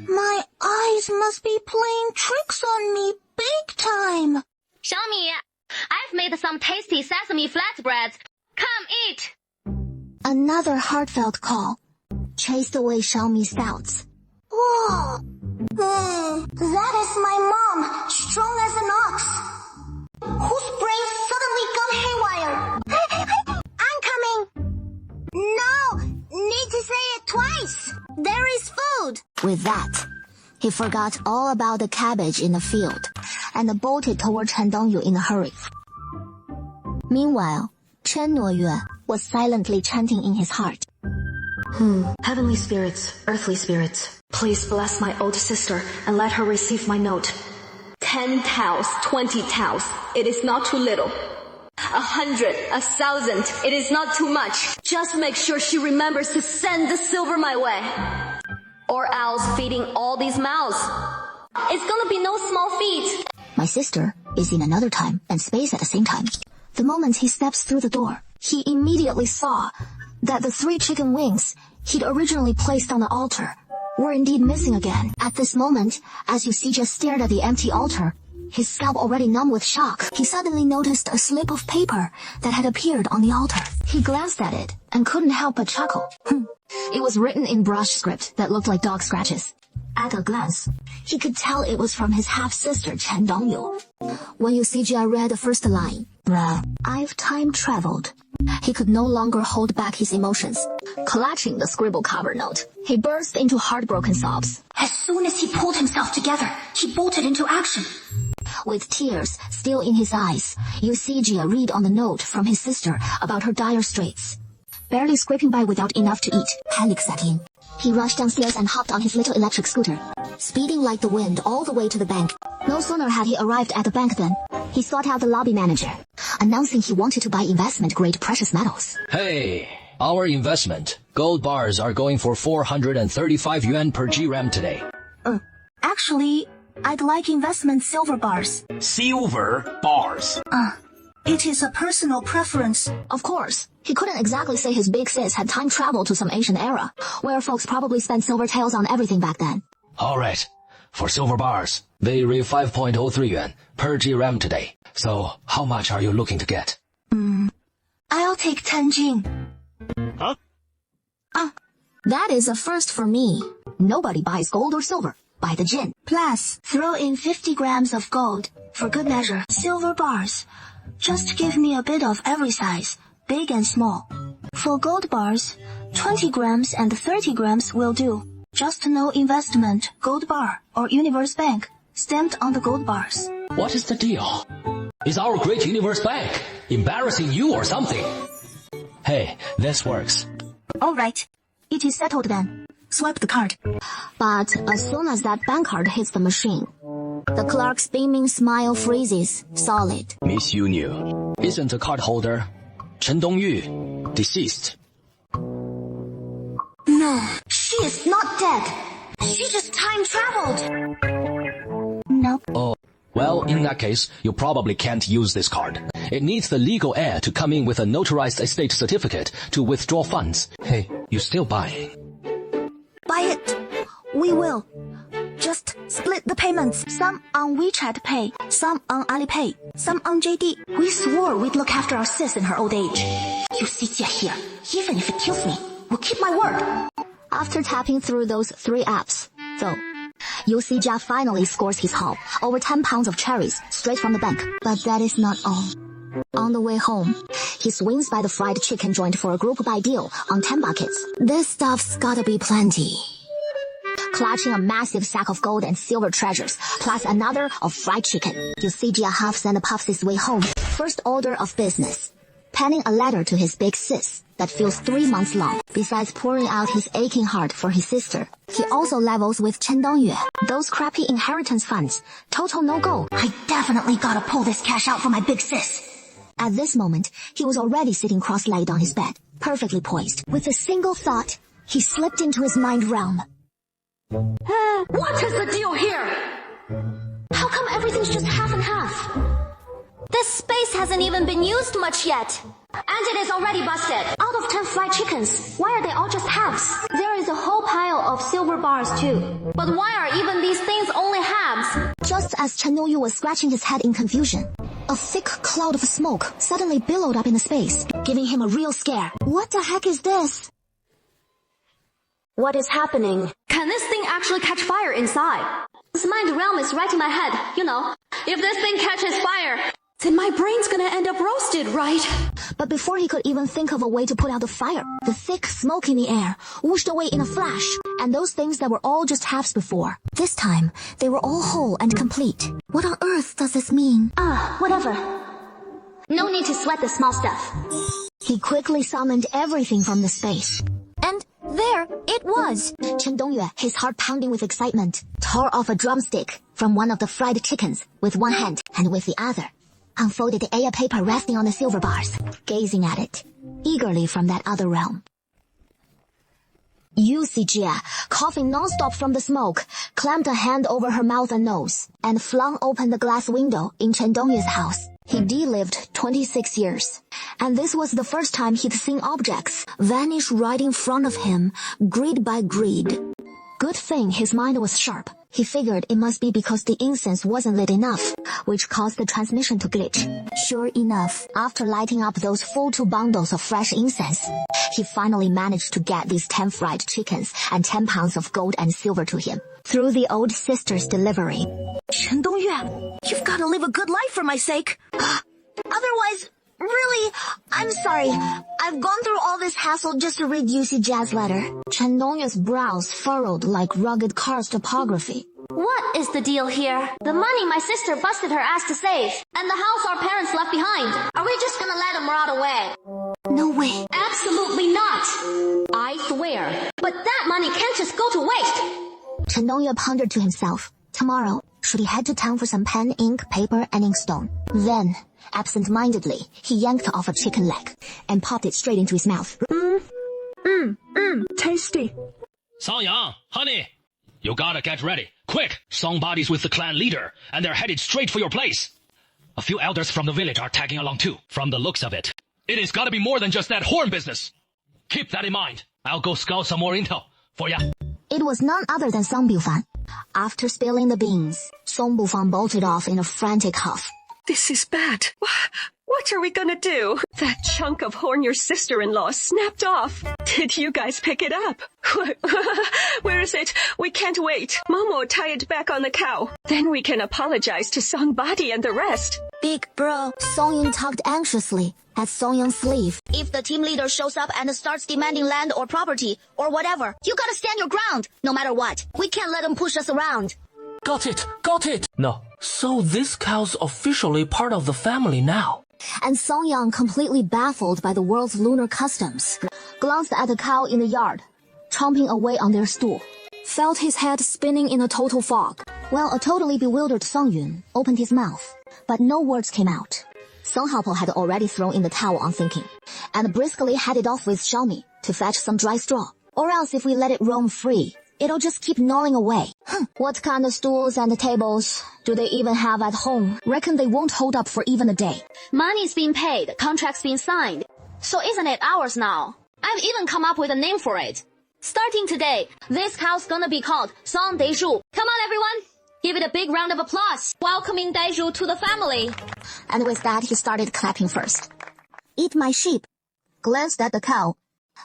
My eyes must be playing tricks on me big time. Xiaomi, I've made some tasty sesame flatbreads. Come eat. Another heartfelt call chased away Xiaomi's doubts. Whoa. That is my mom, strong as an ox, whose brain suddenly gone haywire. I'm coming. No, need to say it twice. There is food. With that, he forgot all about the cabbage in the field and bolted toward Chen Dongyue in a hurry. Meanwhile, Chen Dongyue was silently chanting in his heart. Heavenly spirits, earthly spirits, please bless my old sister and let her receive my note. 10 taels, 20 taels, it is not too little. 100, 1,000, it is not too much. Just make sure she remembers to send the silver my way. Or else feeding all these mouths. It's gonna be no small feat. My sister is in another time and space at the same time. The moment he steps through the door, he immediately saw that the 3 chicken wings he'd originally placed on the altar were indeed missing again. At this moment, as Xijia stared at the empty altar, his scalp already numb with shock, he suddenly noticed a slip of paper that had appeared on the altar. He glanced at it and couldn't help but chuckle. It was written in brush script that looked like dog scratches. At a glance, he could tell it was from his half-sister Chen Dongyue. When Xijia read the first line, "Bruh, I've time-traveled," he could no longer hold back his emotions. Clutching the scribble cover note, he burst into heartbroken sobs. As soon as he pulled himself together, he bolted into action. With tears still in his eyes, Xijia read on the note from his sister about her dire straits. Barely scraping by without enough to eat, panic set in. He rushed downstairs and hopped on his little electric scooter, speeding like the wind all the way to the bank. No sooner had he arrived at the bank than he sought out the lobby manager, announcing he wanted to buy investment-grade precious metals. Hey, our investment. Gold bars are going for 435 yuan per GRAM today. Actually, I'd like investment silver bars. Silver bars. It is a personal preference. Of course, he couldn't exactly say his big sis had time traveled to some ancient era, where folks probably spent silver tails on everything back then. All right. For silver bars, they read 5.03 yuan per GRAM today. So, how much are you looking to get? I'll take 10 jing. Huh? That is a first for me. Nobody buys gold or silver. buy the gin. Plus, throw in 50 grams of gold. For good measure, silver bars. Just give me a bit of every size, big and small. For gold bars, 20 grams and 30 grams will do. Just no investment, gold bar, or Universe Bank, stamped on the gold bars. What is the deal? Is our great Universe Bank embarrassing you or something? Hey, this works. Alright, it is settled then. Swipe the card. But as soon as that bank card hits the machine, the clerk's beaming smile freezes, solid. Miss Yu, isn't the card holder Chen Dongyu deceased? No, she is not dead. She just time traveled. Nope. Oh, well, in that case, you probably can't use this card. It needs the legal heir to come in with a notarized estate certificate to withdraw funds. Hey, you still buying? Buy it. We will. Just split the payments. Some on WeChat Pay, some on Alipay, some on JD. We swore we'd look after our sis in her old age. You see Jia here. Even if it kills me, we'll keep my word. After tapping through those 3 apps, though, you see Jia finally scores his haul. Over 10 pounds of cherries, straight from the bank. But that is not all. On the way home, he swings by the fried chicken joint for a group buy deal on 10 buckets. This stuff's gotta be plenty. Clutching a massive sack of gold and silver treasures, plus another of fried chicken, you see Jia huffs and puffs his way home. First order of business. Penning a letter to his big sis that feels 3 months long. Besides pouring out his aching heart for his sister, he also levels with Chen Dongyue. Those crappy inheritance funds, total no-go. I definitely gotta pull this cash out for my big sis. At this moment, he was already sitting cross-legged on his bed, perfectly poised. With a single thought, he slipped into his mind realm. What is the deal here? How come everything's just half and half? This space hasn't even been used much yet. And it is already busted. Out of 10 fried chickens, why are they all just halves? There is a whole pile of silver bars too. But why are even these things only halves? Just as Chen Yu was scratching his head in confusion, a thick cloud of smoke suddenly billowed up in the space, giving him a real scare. What the heck is this? What is happening? Can this thing actually catch fire inside? This mind realm is right in my head, you know. If this thing catches fire, then my brain's gonna end up roasted, right? But before he could even think of a way to put out the fire, the thick smoke in the air whooshed away in a flash, and those things that were all just halves before, this time, they were all whole and complete. What on earth does this mean? Whatever. No need to sweat the small stuff. He quickly summoned everything from the space. And there it was. Chen Dongyue, his heart pounding with excitement, tore off a drumstick from one of the fried chickens with one hand, and with the other unfolded the Aya paper resting on the silver bars, gazing at it eagerly from that other realm. You see Jia, coughing non-stop from the smoke, clamped a hand over her mouth and nose, and flung open the glass window in Chen Dongyue's house. He de-lived 26 years, and this was the first time he'd seen objects vanish right in front of him, grid by grid. Good thing his mind was sharp. He figured it must be because the incense wasn't lit enough, which caused the transmission to glitch. Sure enough, after lighting up those full 2 bundles of fresh incense, he finally managed to get these 10 fried chickens and 10 pounds of gold and silver to him through the old sister's delivery. Chen Dongyue, you've got to live a good life for my sake. Otherwise, really, I'm sorry. I've gone through all this hassle just to read Yusi Jia's letter. Chen Dongyue's brows furrowed like rugged cars topography. What is the deal here? The money my sister busted her ass to save, and the house our parents left behind. Are we just gonna let them rot away? No way. Absolutely not. I swear. But that money can't just go to waste. Chen Dongyue pondered to himself. Tomorrow, should he head to town for some pen, ink, paper, and inkstone? Then, absent-mindedly, he yanked off a chicken leg and popped it straight into his mouth. Tasty. Song Yang, honey, you gotta get ready. Quick! Somebody's with the clan leader, and they're headed straight for your place. A few elders from the village are tagging along too, from the looks of it. It has gotta be more than just that horn business. Keep that in mind. I'll go scout some more intel for ya. It was none other than Song Bufan. After spilling the beans, Song Bufan bolted off in a frantic huff. This is bad. What are we gonna do? That chunk of horn your sister-in-law snapped off. Did you guys pick it up? Where is it? We can't wait. Mom will tie it back on the cow. Then we can apologize to Songbody and the rest. Big bro. Songyun tugged anxiously at Songyung's sleeve. If the team leader shows up and starts demanding land or property or whatever, you gotta stand your ground, no matter what. We can't let him push us around. Got it. No. So this cow's officially part of the family now. And Songyang, completely baffled by the world's lunar customs, glanced at the cow in the yard, chomping away on their stool, felt his head spinning in a total fog. While a totally bewildered Songyun opened his mouth, but no words came out. Song Haopo had already thrown in the towel on thinking, and briskly headed off with Xiaomi to fetch some dry straw. Or else if we let it roam free, it'll just keep gnawing away. What kind of stools and tables do they even have at home? Reckon they won't hold up for even a day. Money's being paid, contract's being signed. So isn't it ours now? I've even come up with a name for it. Starting today, this cow's gonna be called Song Deju. Come on everyone, give it a big round of applause, welcoming Deju to the family. And with that he started clapping first. Eat my sheep. Glanced at the cow,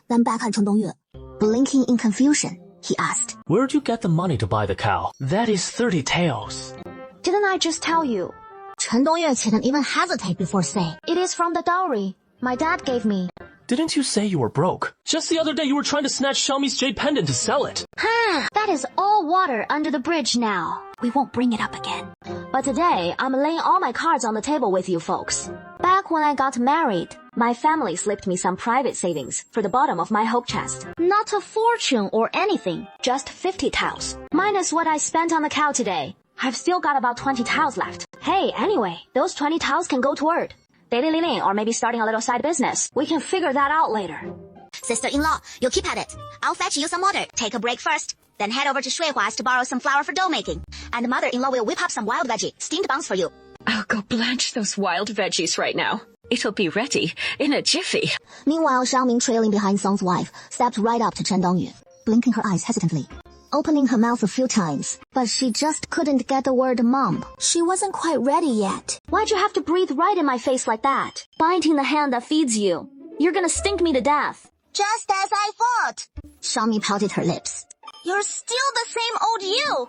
then back at Chen Dongyue. Blinking in confusion, he asked. Where'd you get the money to buy the cow? That is 30 taels. Didn't I just tell you? Chen Dongyue didn't even hesitate before saying, It is from the dowry my dad gave me. Didn't you say you were broke? Just the other day you were trying to snatch Xiaomi's jade pendant to sell it. That is all water under the bridge now. We won't bring it up again. But today, I'm laying all my cards on the table with you folks. Back when I got married, my family slipped me some private savings for the bottom of my hope chest. Not a fortune or anything, just 50 taels. Minus what I spent on the cow today. I've still got about 20 taels left. Hey, anyway, those 20 taels can go toward daily living or maybe starting a little side business. We can figure that out later. Sister-in-law, you keep at it. I'll fetch you some water. Take a break first. Then head over to Shuihua's to borrow some flour for dough making. And mother-in-law will whip up some wild veggie, steamed buns for you. I'll go blanch those wild veggies right now. It'll be ready in a jiffy. Meanwhile, Xiaoming, trailing behind Song's wife, stepped right up to Chen Dongyue, blinking her eyes hesitantly, opening her mouth a few times, but she just couldn't get the word mom. She wasn't quite ready yet. Why'd you have to breathe right in my face like that? Biting the hand that feeds you. You're gonna stink me to death. Just as I thought. Xiaomi pouted her lips. You're still the same old you.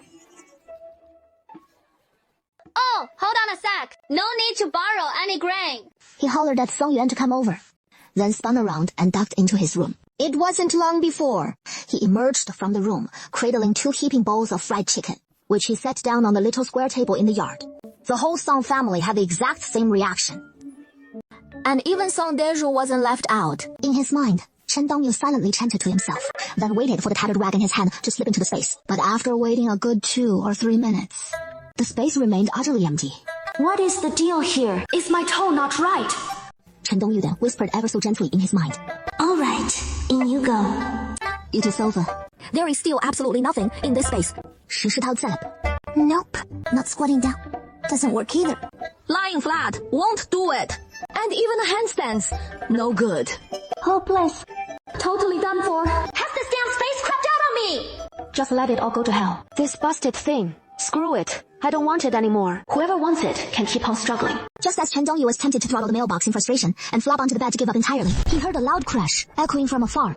Oh, hold on a sec. No need to borrow any grain. He hollered at Song Yuan to come over, then spun around and ducked into his room. It wasn't long before he emerged from the room, cradling 2 heaping bowls of fried chicken, which he set down on the little square table in the yard. The whole Song family had the exact same reaction. And even Song Deju wasn't left out. In his mind, Chen Dongyue silently chanted to himself, then waited for the tattered rag in his hand to slip into the space. But after waiting a good 2 or 3 minutes, the space remained utterly empty. What is the deal here? Is my tone not right? Chen Dongyue then whispered ever so gently in his mind. All right, in you go. It is over. There is still absolutely nothing in this space. 实施套 zap. Nope, not squatting down. Doesn't work either. Lying flat won't do it. And even the handstands, no good. Hopeless. Totally done for. Has this damn space crept out on me? Just let it all go to hell. This busted thing. Screw it. I don't want it anymore. Whoever wants it can keep on struggling. Just as Chen Dongyue was tempted to throttle the mailbox in frustration and flop onto the bed to give up entirely, he heard a loud crash echoing from afar.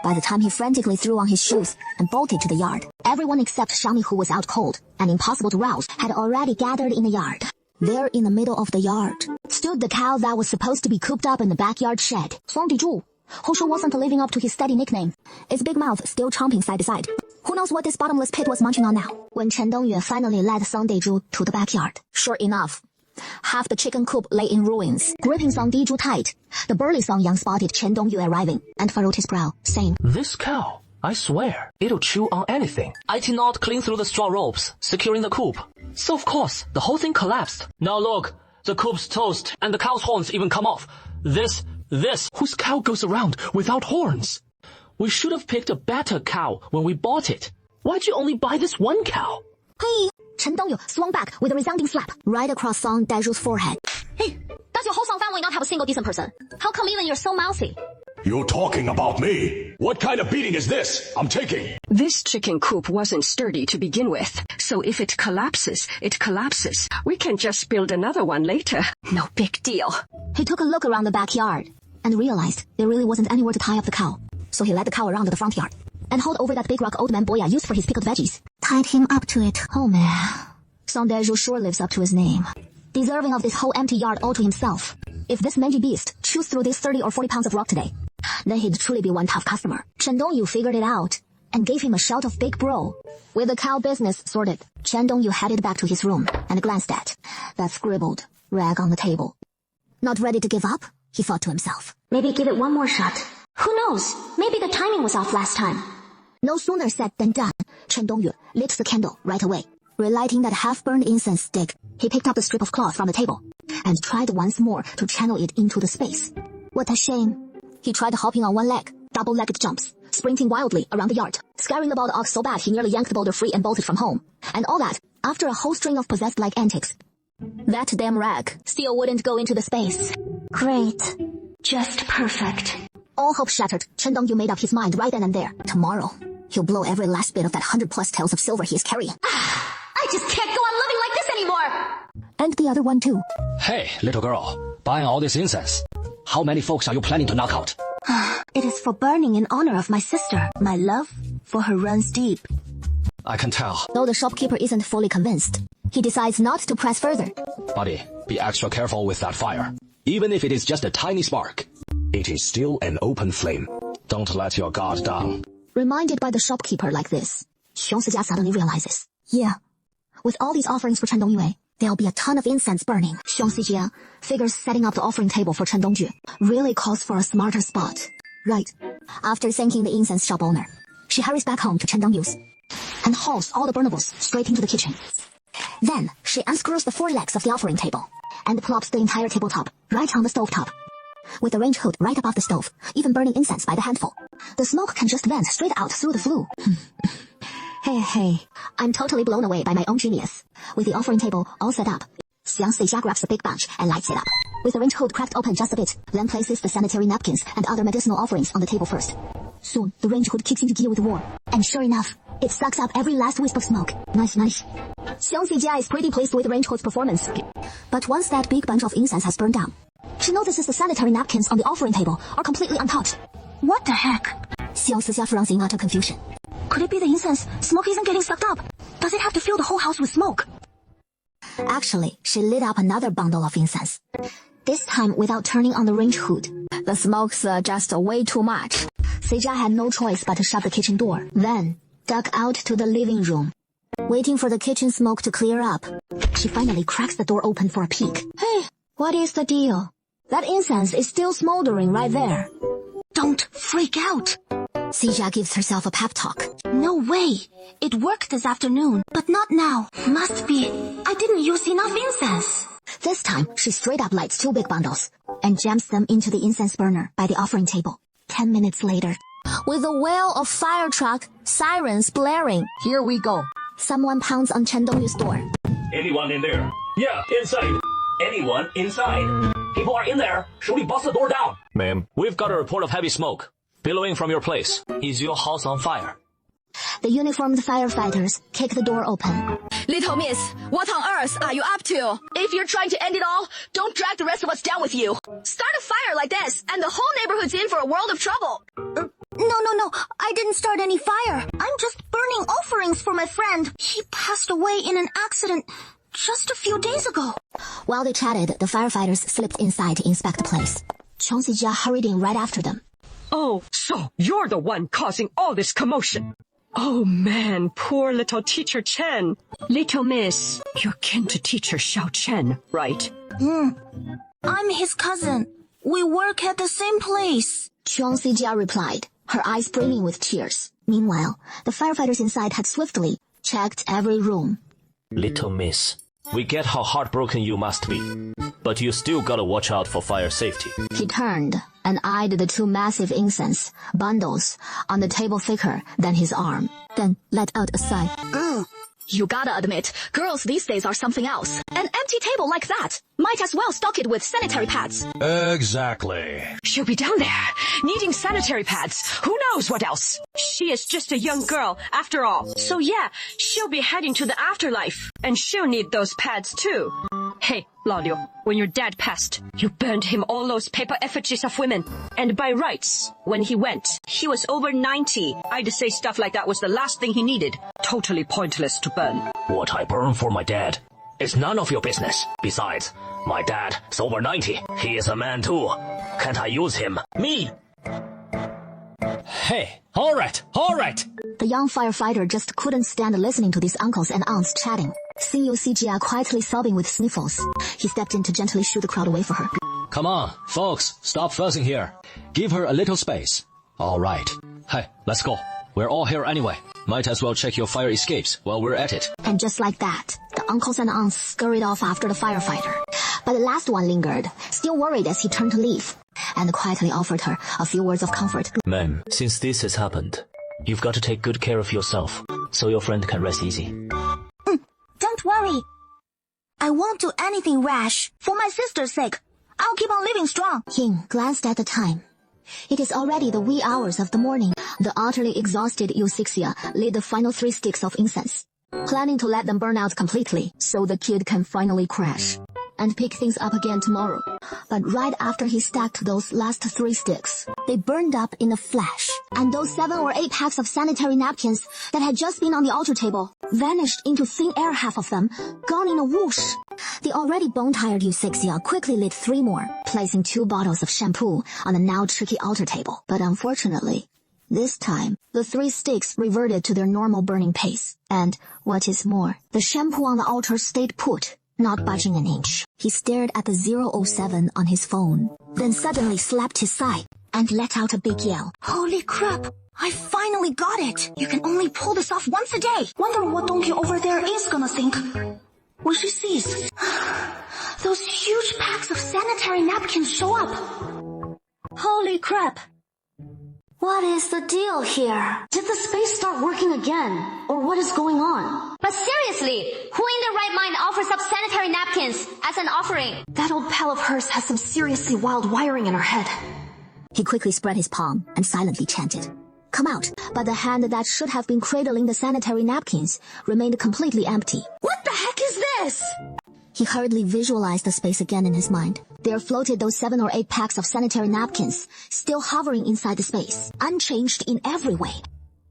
By the time he frantically threw on his shoes and bolted to the yard, everyone except Xiaomi, who was out cold and impossible to rouse, had already gathered in the yard. There in the middle of the yard stood the cow that was supposed to be cooped up in the backyard shed. Song Deju, who sure wasn't living up to his steady nickname, its big mouth still chomping side to side. Who knows what this bottomless pit was munching on now? When Chen Dongyue finally led Song Deju to the backyard, sure enough, half the chicken coop lay in ruins. Gripping Song Deju tight, the burly Song Yang spotted Chen Dongyue arriving and furrowed his brow, saying, This cow, I swear, it'll chew on anything. I did not clean through the straw ropes, securing the coop. So of course, the whole thing collapsed. Now look, the coop's toast, and the cow's horns even come off. This, whose cow goes around without horns? We should have picked a better cow when we bought it. Why'd you only buy this one cow? Hey! Chen Dongyue swung back with a resounding slap right across Song Deju's forehead. Hey, does your whole Song family not have a single decent person? How come even you're so mouthy? You talking about me? What kind of beating is this I'm taking? This chicken coop wasn't sturdy to begin with, so if it collapses, it collapses. We can just build another one later. No big deal. He took a look around the backyard and realized there really wasn't anywhere to tie up the cow. So he led the cow around to the front yard and hauled over that big rock old man Boya used for his pickled veggies. Tied him up to it. Oh man. Sondeju sure lives up to his name. Deserving of this whole empty yard all to himself. If this mangy beast chews through these 30 or 40 pounds of rock today, then he'd truly be one tough customer. Chen Dongyu figured it out and gave him a shout of big bro. With the cow business sorted, Chen Dongyu headed back to his room and glanced at that scribbled rag on the table. Not ready to give up, he thought to himself. Maybe give it one more shot. Who knows? Maybe the timing was off last time. No sooner said than done. Chen Dongyu lit the candle right away. Relighting that half-burned incense stick, he picked up the strip of cloth from the table and tried once more to channel it into the space. What a shame. He tried hopping on one leg, double-legged jumps, sprinting wildly around the yard, scaring the bald ox so bad he nearly yanked the boulder free and bolted from home. And all that, after a whole string of possessed-like antics. That damn rag still wouldn't go into the space. Great. Just perfect. All hope shattered, Chen Dongyu made up his mind right then and there. Tomorrow, he'll blow every last bit of that 100+ taels of silver he is carrying. I just can't go on living like this anymore. And the other one too. Hey, little girl, buying all this incense. How many folks are you planning to knock out? It is for burning in honor of my sister. My love for her runs deep. I can tell. Though the shopkeeper isn't fully convinced, he decides not to press further. Buddy, be extra careful with that fire. Even if it is just a tiny spark, it is still an open flame. Don't let your guard down. Reminded by the shopkeeper like this, Xiong Sijia suddenly realizes, yeah, with all these offerings for Chen Dongyue, there'll be a ton of incense burning. Xiong Sijia figures setting up the offering table for Chen Dongjue really calls for a smarter spot. Right. After thanking the incense shop owner, she hurries back home to Chen Dongyu's and hauls all the burnables straight into the kitchen. Then she unscrews the 4 legs of the offering table and plops the entire tabletop right on the stovetop. With the range hood right above the stove, even burning incense by the handful, the smoke can just vent straight out through the flue. Hey, I'm totally blown away by my own genius. With the offering table all set up, Xiang Sijia grabs the big bunch and lights it up. With the range hood cracked open just a bit, then places the sanitary napkins and other medicinal offerings on the table first. Soon, the range hood kicks into gear with roar, and sure enough, it sucks up every last wisp of smoke. Nice. Xiang Sijia is pretty pleased with the range hood's performance. But once that big bunch of incense has burned down, she notices the sanitary napkins on the offering table are completely untouched. What the heck? Xiang Sijia frowns in utter confusion. Could it be the incense smoke isn't getting sucked up? Does it have to fill the whole house with smoke? Actually, she lit up another bundle of incense. This time without turning on the range hood. The smoke's just way too much. Sijia had no choice but to shut the kitchen door, then duck out to the living room. Waiting for the kitchen smoke to clear up, she finally cracks the door open for a peek. Hey, what is the deal? That incense is still smoldering right there. Don't freak out. Sijia gives herself a pep talk. No way. It worked this afternoon, but not now. Must be. I didn't use enough incense. This time, she straight up lights 2 big bundles and jams them into the incense burner by the offering table. 10 minutes later, with a wail of fire truck, sirens blaring. Here we go. Someone pounds on Chen Dongyu's door. Anyone in there? Yeah, inside. Anyone inside? People are in there. Should we bust the door down? Ma'am, we've got a report of heavy smoke billowing from your place. Is your house on fire? The uniformed firefighters kick the door open. Little miss, what on earth are you up to? If you're trying to end it all, don't drag the rest of us down with you. Start a fire like this, and the whole neighborhood's in for a world of trouble. No. I didn't start any fire. I'm just burning offerings for my friend. He passed away in an accident just a few days ago. While they chatted, the firefighters slipped inside to inspect the place. Xiong Sijia hurried in right after them. Oh, so you're the one causing all this commotion. Oh man, poor little teacher Chen. Little miss, you're kin to teacher Xiao Chen, right? I'm his cousin. We work at the same place. Xiong Sijia replied, her eyes brimming with tears. Meanwhile, the firefighters inside had swiftly checked every room. Little miss, we get how heartbroken you must be, but you still gotta watch out for fire safety. He turned and eyed the 2 massive incense bundles on the table thicker than his arm, then let out a sigh. You gotta admit, girls these days are something else. An empty table like that, might as well stock it with sanitary pads. Exactly. She'll be down there, needing sanitary pads. Who knows what else? She is just a young girl, after all. So yeah, she'll be heading to the afterlife. And she'll need those pads too. Hey, Lao Liu, when your dad passed, you burned him all those paper effigies of women. And by rights, when he went, he was over 90. I'd say stuff like that was the last thing he needed. Totally pointless to burn. What I burn for my dad is none of your business. Besides, my dad is over 90. He is a man too. Can't I use him? Me! Hey, all right. The young firefighter just couldn't stand listening to these uncles and aunts chatting. Seeing CGI quietly sobbing with sniffles, he stepped in to gently shoo the crowd away for her. Come on, folks, stop fussing here. Give her a little space. All right. Hey, let's go. We're all here anyway. Might as well check your fire escapes while we're at it. And just like that, the uncles and aunts scurried off after the firefighter. But the last one lingered, still worried as he turned to leave, and quietly offered her a few words of comfort. Ma'am, since this has happened, you've got to take good care of yourself, so your friend can rest easy. Don't worry. I won't do anything rash. For my sister's sake, I'll keep on living strong. Ying glanced at the time. It is already the wee hours of the morning. The utterly exhausted Euxixia lit the final 3 sticks of incense, planning to let them burn out completely so the kid can finally crash and pick things up again tomorrow. But right after he stacked those last 3 sticks, they burned up in a flash, and those 7 or 8 packs of sanitary napkins that had just been on the altar table vanished into thin air, half of them gone in a whoosh. The already bone-tired Euxixia quickly lit 3 more, placing 2 bottles of shampoo on the now tricky altar table. But unfortunately, this time, the 3 sticks reverted to their normal burning pace. And, what is more, the shampoo on the altar stayed put, not budging an inch. He stared at the 007 on his phone, then suddenly slapped his side and let out a big yell. Holy crap! I finally got it! You can only pull this off once a day. Wonder what donkey over there is gonna think when she sees those huge packs of sanitary napkins show up. Holy crap! What is the deal here? Did the space start working again? Or what is going on? But seriously, who in their right mind offers up sanitary napkins as an offering? That old pal of hers has some seriously wild wiring in her head. He quickly spread his palm and silently chanted, "Come out." But the hand that should have been cradling the sanitary napkins remained completely empty. What the heck is this? He hurriedly visualized the space again in his mind. There floated those 7 or 8 packs of sanitary napkins, still hovering inside the space, unchanged in every way.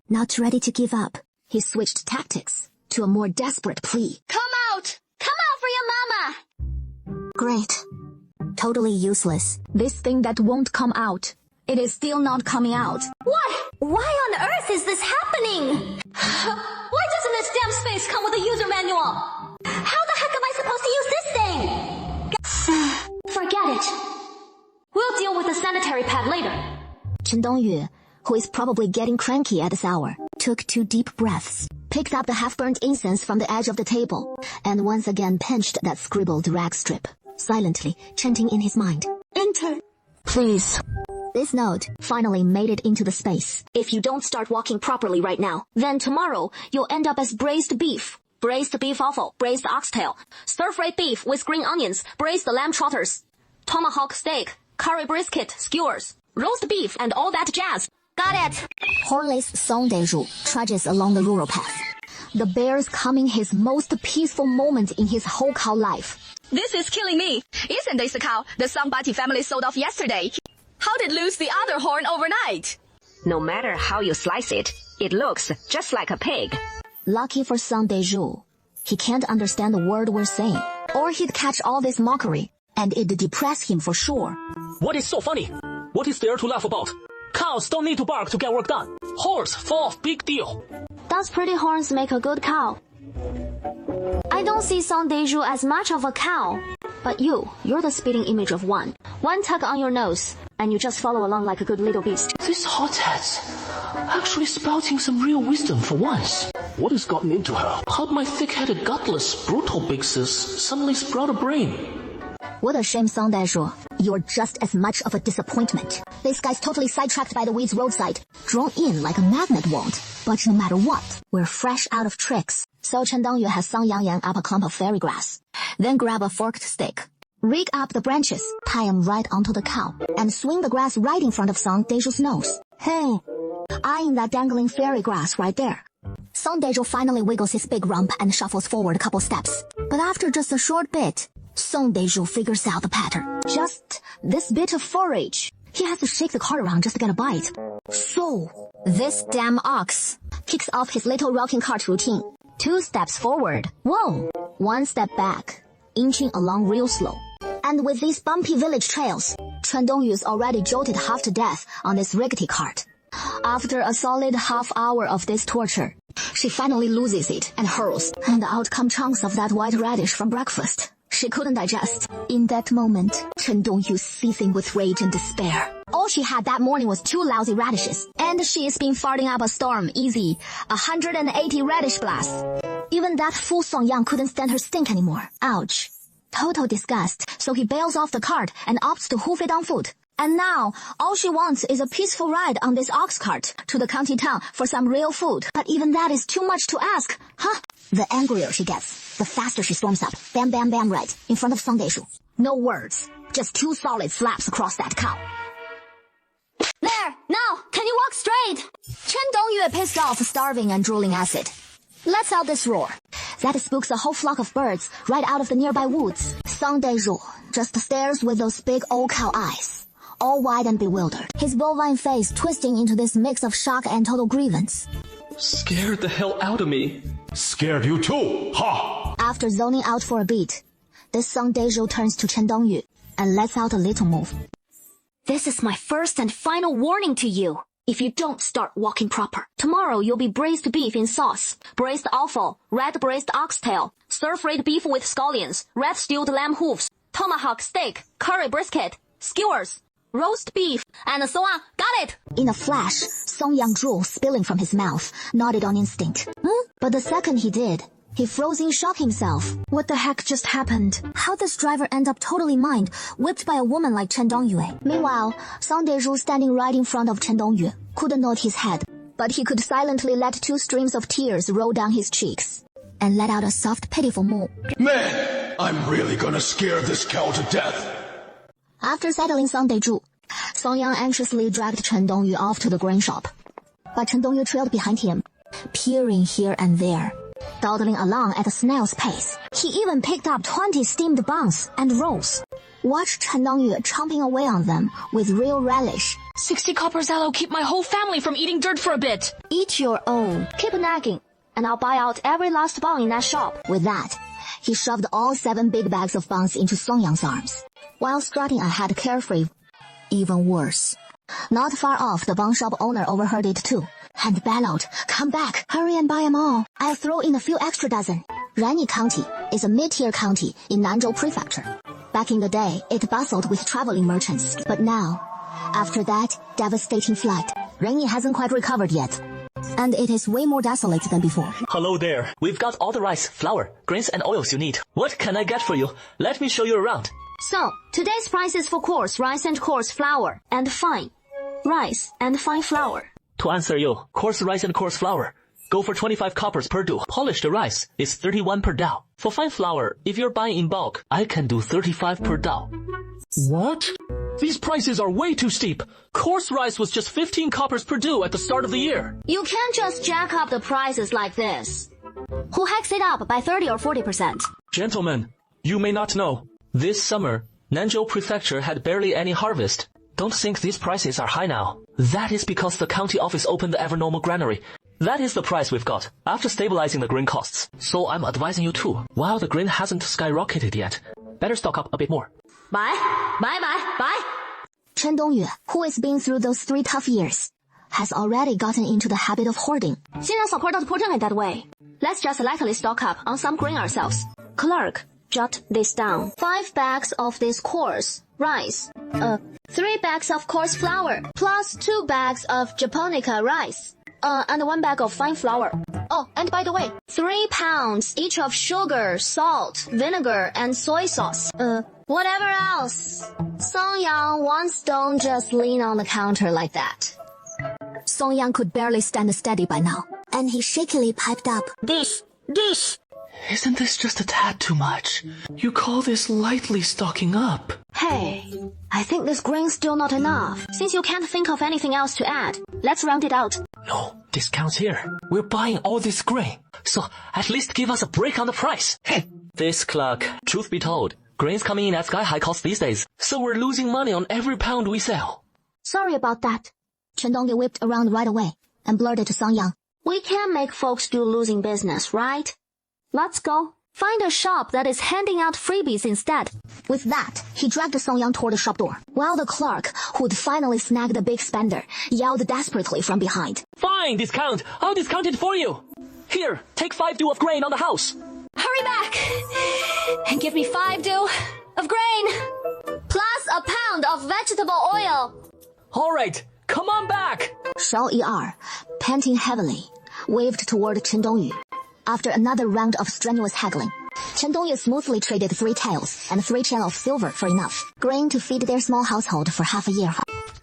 Not ready to give up, he switched tactics to a more desperate plea. Come out! Come out for your mama! Great. Totally useless. This thing that won't come out. It is still not coming out. What? Why on earth is this happening? Why doesn't this damn space come with a user manual? How the heck am I supposed to use this thing? Forget it. We'll deal with the sanitary pad later. Chen Dongyu, who is probably getting cranky at this hour, took 2 deep breaths, picked up the half-burnt incense from the edge of the table, and once again pinched that scribbled rag strip, silently chanting in his mind, "Enter, please." This note finally made it into the space. "If you don't start walking properly right now, then tomorrow you'll end up as braised beef offal, braised oxtail, stir-fried beef with green onions, braised lamb trotters, tomahawk steak, curry brisket, skewers, roast beef, and all that jazz." Got it. Hornless Song Deju trudges along the rural path. The bear's coming his most peaceful moment in his whole cow life. This is killing me. Isn't this the cow the Songbati family sold off yesterday? How did lose the other horn overnight? No matter how you slice it, it looks just like a pig. Lucky for Song Deju, he can't understand the word we're saying, or he'd catch all this mockery, and it'd depress him for sure. What is so funny? What is there to laugh about? Cows don't need to bark to get work done. Horns fall off, big deal. Does pretty horns make a good cow? I don't see Song Deju as much of a cow. But you're the spitting image of one. One tug on your nose, and you just follow along like a good little beast. These hotheads actually spouting some real wisdom for once. What has gotten into her? How'd my thick-headed, gutless, brutal big sis suddenly sprout a brain? What a shame, Song Daishu. You're just as much of a disappointment. This guy's totally sidetracked by the weeds roadside, drawn in like a magnet won't. But no matter what, we're fresh out of tricks. So Chen Dongyu has Song Yangyang up a clump of fairy grass. Then grab a forked stick. Rig up the branches, tie him right onto the cow, and swing the grass right in front of Song Daishu's nose. Hey, eyeing that dangling fairy grass right there. Song Daishu finally wiggles his big rump and shuffles forward a couple steps. But after just a short bit, Song Daishu figures out the pattern. Just this bit of forage. He has to shake the cart around just to get a bite. So, this damn ox kicks off his little rocking cart routine. 2 steps forward. Whoa! 1 step back, inching along real slow. And with these bumpy village trails, Chen Dongyu's already jolted half to death on this rickety cart. After a solid half hour of this torture, she finally loses it and hurls, and out come chunks of that white radish from breakfast she couldn't digest. In that moment, Chen Dongyu seething with rage and despair. All she had that morning was 2 lousy radishes, and she's been farting up a storm, easy, 180 radish blasts. Even that fool Song Yang couldn't stand her stink anymore. Ouch. Total disgust, so he bails off the cart and opts to hoof it on foot. And now, all she wants is a peaceful ride on this ox cart to the county town for some real food. But even that is too much to ask, huh? The angrier she gets, the faster she storms up, bam bam bam right in front of Song Daishu. No words, just 2 solid slaps across that cow. There! Now! Can you walk straight? Chen Dongyu pissed off, starving and drooling acid. Lets out this roar. That spooks a whole flock of birds right out of the nearby woods. Song Daishu just stares with those big old cow eyes, all wide and bewildered, his bovine face twisting into this mix of shock and total grievance. Scared the hell out of me. Scared you too, ha! After zoning out for a beat, this Song Daishu turns to Chen Dongyu and lets out a little move. This is my first and final warning to you. If you don't start walking proper, tomorrow you'll be braised beef in sauce, braised offal, red braised oxtail, stir-fried beef with scallions, red stewed lamb hoofs, tomahawk steak, curry brisket, skewers, roast beef, and so on. Got it? In a flash, Song Yang drool spilling from his mouth, nodded on instinct. But the second he did, he froze in shock himself. What the heck just happened? How'd this driver end up totally mind, whipped by a woman like Chen Dongyue? Meanwhile, Song Daishu standing right in front of Chen Dongyue couldn't nod his head, but he could silently let 2 streams of tears roll down his cheeks and let out a soft, pitiful moo. Man, I'm really gonna scare this cow to death. After settling Song Daishu, Song Yang anxiously dragged Chen Dongyu off to the grain shop. But Chen Dongyu trailed behind him, peering here and there, dawdling along at a snail's pace. He even picked up 20 steamed buns and rolls. Watched Chen Dongyu chomping away on them with real relish. 60 coppers that'll keep my whole family from eating dirt for a bit. Eat your own. Keep nagging, and I'll buy out every last bun in that shop. With that, he shoved all 7 big bags of buns into Song Yang's arms, while strutting ahead carefree. Even worse. Not far off, the bun shop owner overheard it too, and bellowed, "Come back, hurry and buy 'em all. I'll throw in a few extra dozen." Ranyi County is a mid-tier county in Nanzhou Prefecture. Back in the day, it bustled with traveling merchants. But now, after that devastating flood, Ranyi hasn't quite recovered yet. And it is way more desolate than before. Hello there. We've got all the rice, flour, grains and oils you need. What can I get for you? Let me show you around. So, today's prices for coarse rice and coarse flour, and fine rice and fine flour. To answer you, coarse rice and coarse flour, go for 25 coppers per dao. Polished rice is 31 per dao. For fine flour, if you're buying in bulk, I can do 35 per dao. What? These prices are way too steep. Coarse rice was just 15 coppers per dao at the start of the year. You can't just jack up the prices like this. Who hikes it up by 30 or 40%? Gentlemen, you may not know. This summer, Nanzhou Prefecture had barely any harvest. Don't think these prices are high now. That is because the county office opened the ever-normal granary. That is the price we've got, after stabilizing the grain costs. So I'm advising you too, while the grain hasn't skyrocketed yet, better stock up a bit more. Bye. Chen Dongyu, who has been through those 3 tough years, has already gotten into the habit of hoarding. 先让小块到破阵 it that way. Let's just lightly stock up on some grain ourselves. Clerk, jot this down. 5 bags of this coarse rice. 3 bags of coarse flour, plus 2 bags of japonica rice. And 1 bag of fine flour. Oh, and by the way, 3 pounds each of sugar, salt, vinegar, and soy sauce. Whatever else. Song Yang, once don't just lean on the counter like that. Song Yang could barely stand steady by now, And he shakily piped up. This. Isn't this just a tad too much? You call this lightly stocking up? Hey, I think this grain's still not enough. Since you can't think of anything else to add, let's round it out. No, discounts here. We're buying all this grain, so at least give us a break on the price. This clerk, truth be told, grain's coming in at sky-high cost these days, so we're losing money on every pound we sell. Sorry about that. Chen Dongyu whipped around right away and blurted to Song Yang. We can't make folks do losing business, right? Let's go. Find a shop that is handing out freebies instead. With that, he dragged Song Yang toward the shop door, while the clerk, who'd finally snagged a big spender, yelled desperately from behind. Fine, discount. I'll discount it for you. Here, take 5 do of grain on the house. Hurry back! And give me 5 do of grain, plus a pound of vegetable oil. All right, come on back. Shao Yi, panting heavily, waved toward Chen Dongyu. After another round of strenuous haggling, Chen Dongyu smoothly traded 3 taels and 3 chen of silver for enough grain to feed their small household for half a year.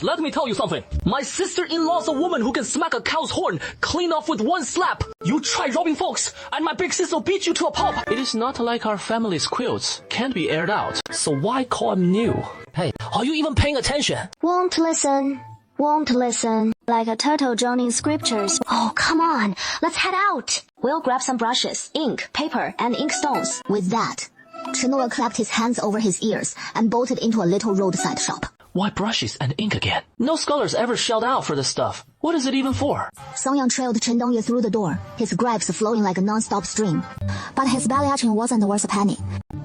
Let me tell you something. My sister-in-law's a woman who can smack a cow's horn clean off with 1 slap. You try robbing folks, and my big sis will beat you to a pulp. It is not like our family's quilts can't be aired out, so why call them new? Hey, are you even paying attention? Won't listen. Like a turtle droning scriptures. Oh, come on, let's head out. We'll grab some brushes, ink, paper, and ink stones. With that, Chen Dongyu clapped his hands over his ears and bolted into a little roadside shop. Why brushes and ink again? No scholars ever shelled out for this stuff. What is it even for? Song Yang trailed Chen Dongyu through the door, his gripes flowing like a non-stop stream. But his belly aching wasn't worth a penny.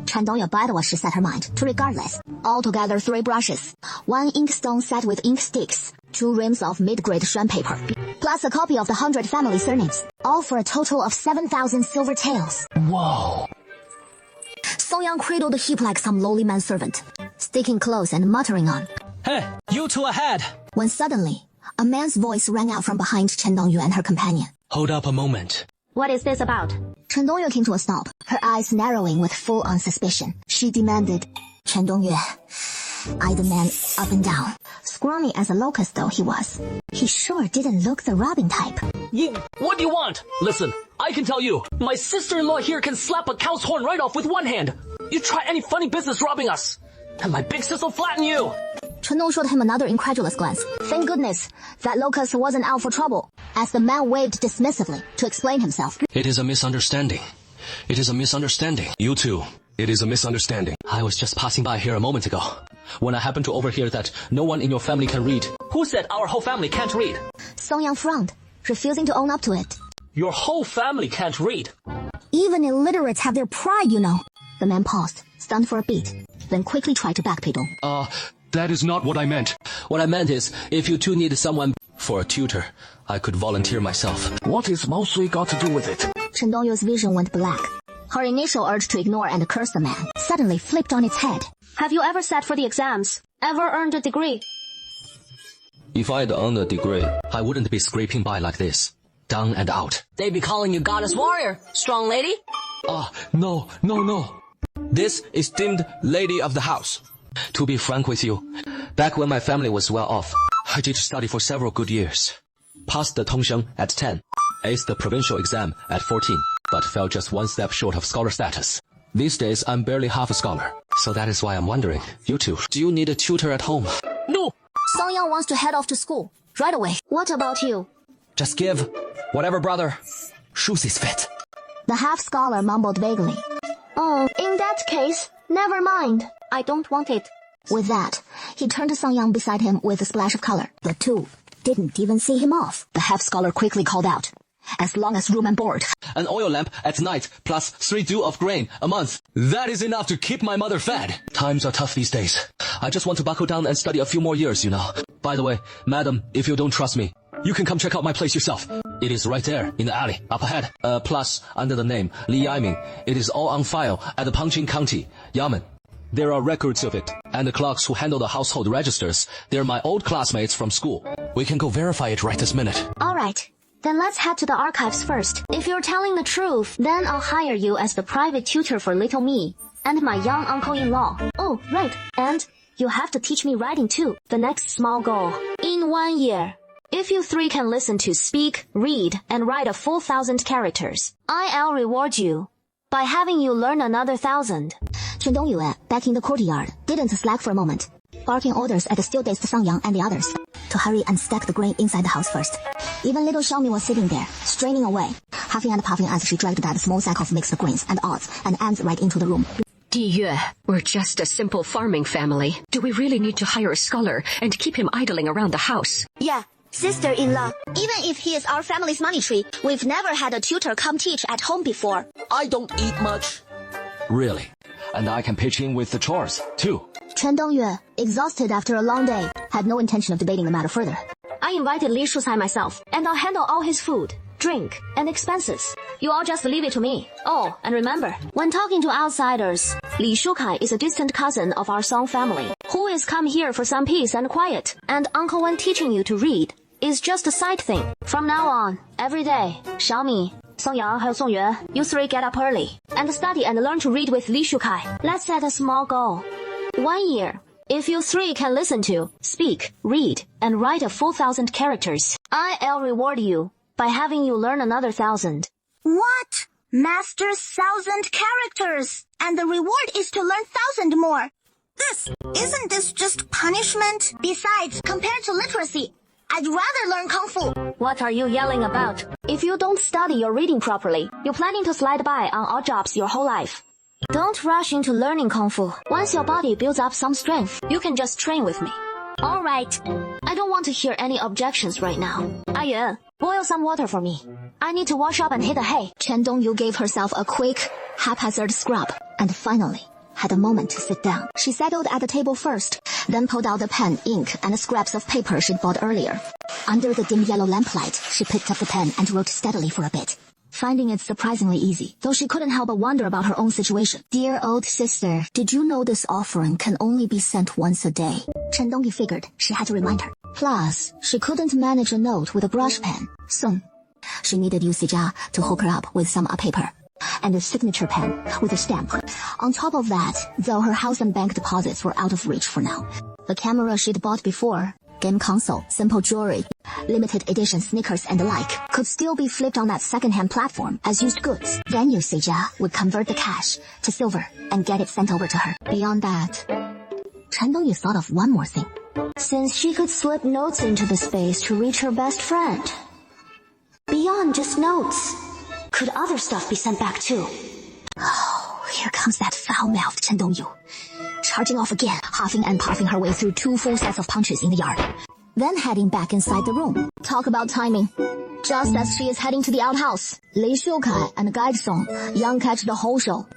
Chen Dongyu by the way she set her mind to regardless. Altogether 3 brushes, 1 inkstone set with ink sticks, 2 reams of mid-grade shrine paper, plus a copy of the 100 family surnames, all for a total of 7,000 silver taels. Whoa. Song Yang cradled the heap like some lowly manservant, sticking close and muttering on. Hey, you 2 ahead. When suddenly, a man's voice rang out from behind Chen Dongyu and her companion. Hold up a moment. What is this about? Chen Dongyu came to a stop, her eyes narrowing with full-on suspicion. She demanded, Chen Dongyu eyed the man up and down. Scrawny as a locust though he was, he sure didn't look the robbing type. What do you want? Listen, I can tell you, my sister-in-law here can slap a cow's horn right off with 1 hand. You try any funny business robbing us, and my big sis will flatten you. Chen Dong showed him another incredulous glance. Thank goodness that locust wasn't out for trouble, as the man waved dismissively to explain himself. It is a misunderstanding. You two. It is a misunderstanding. I was just passing by here a moment ago, when I happened to overhear that no one in your family can read. Who said our whole family can't read? Song Yang frowned, refusing to own up to it. Your whole family can't read. Even illiterates have their pride, you know. The man paused, stunned for a beat, then quickly tried to backpedal. That is not what I meant. What I meant is, if you two need someone for a tutor, I could volunteer myself. What is Mao Sui got to do with it? Chen Dongyu's vision went black. Her initial urge to ignore and curse the man suddenly flipped on its head. Have you ever sat for the exams? Ever earned a degree? If I'd earned a degree, I wouldn't be scraping by like this. Down and out. They be calling you goddess warrior, strong lady. No. This esteemed lady of the house. To be frank with you, back when my family was well off, I did study for several good years. Passed the Tongsheng at 10, aced the provincial exam at 14, but fell just 1 step short of scholar status. These days, I'm barely half a scholar. So that is why I'm wondering, you two, do you need a tutor at home? No. Song Yang wants to head off to school, right away. What about you? Just give whatever brother shoes his fit. The half-scholar mumbled vaguely. Oh, in that case, never mind. I don't want it. With that, he turned to Song Yang beside him with a splash of color. The two didn't even see him off. The half-scholar quickly called out, as long as room and board. An oil lamp at night plus 3 dew of grain a month. That is enough to keep my mother fed. Times are tough these days. I just want to buckle down and study a few more years, you know. By the way, madam, if you don't trust me, you can come check out my place yourself. It is right there, in the alley, up ahead. Plus, under the name, Li Yaiming, it is all on file at the Pangqing County, Yamen. There are records of it. And the clerks who handle the household registers, they're my old classmates from school. We can go verify it right this minute. All right. Then let's head to the archives first. If you're telling the truth, then I'll hire you as the private tutor for little me and my young uncle-in-law. Oh, right. And you have to teach me writing too. The next small goal. In 1 year, if you three can listen to speak, read, and write a full 1,000 characters, I'll reward you by having you learn another 1,000. Chen Dongyu, back in the courtyard, didn't slack for a moment, barking orders at the still-dazed Sang Yang and the others to hurry and stack the grain inside the house first. Even little Xiaomi was sitting there, straining away, huffing and puffing as she dragged that small sack of mixed grains and odds and ends right into the room. Diyue, we're just a simple farming family. Do we really need to hire a scholar and keep him idling around the house? Yeah, sister-in-law. Even if he is our family's money tree, we've never had a tutor come teach at home before. I don't eat much. Really? And I can pitch in with the chores, too. Chen Dongyue, exhausted after a long day, had no intention of debating the matter further. I invited Li Shucai myself, and I'll handle all his food, drink, and expenses. You all just leave it to me. Oh, and remember, when talking to outsiders, Li Shucai is a distant cousin of our Song family, who is come here for some peace and quiet, and Uncle Wen teaching you to read is just a side thing. From now on, every day, Xiaomi, Song Yang, 还有 Song Yue, you three get up early and study and learn to read with Li Shucai. Let's set a small goal. 1 year. If you three can listen to, speak, read, and write a full 1,000 characters, I'll reward you by having you learn another 1,000. What? Master 1,000 characters, and the reward is to learn 1,000 more. Isn't this just punishment? Besides, compared to literacy, I'd rather learn Kung Fu. What are you yelling about? If you don't study your reading properly, you're planning to slide by on odd jobs your whole life. Don't rush into learning Kung Fu. Once your body builds up some strength, you can just train with me. All right. I don't want to hear any objections right now. Ayuan, boil some water for me. I need to wash up and hit the hay. Chen Dongyu gave herself a quick, haphazard scrub, and finally had a moment to sit down. She settled at the table first, then pulled out the pen, ink, and scraps of paper she'd bought earlier. Under the dim yellow lamplight, she picked up the pen and wrote steadily for a bit, finding it surprisingly easy, though she couldn't help but wonder about her own situation. Dear old sister, did you know this offering can only be sent once a day? Chen Dongyu figured she had to remind her. Plus, she couldn't manage a note with a brush pen, so she needed Yu Sijia to hook her up with some paper and a signature pen with a stamp. On top of that, though her house and bank deposits were out of reach for now, the camera she'd bought before, game console, simple jewelry, limited edition sneakers and the like, could still be flipped on that second-hand platform as used goods. Then Yu Sijia would convert the cash to silver and get it sent over to her. Beyond that, Chen Dongyu thought of one more thing. Since she could slip notes into the space to reach her best friend, beyond just notes, could other stuff be sent back too? Oh, here comes that foul-mouthed Chen Dongyu, charging off again, huffing and puffing her way through 2 full sets of punches in the yard, then heading back inside the room. Talk about timing. Just as she is heading to the outhouse, Li Shukai and Guide Song young catch the whole show.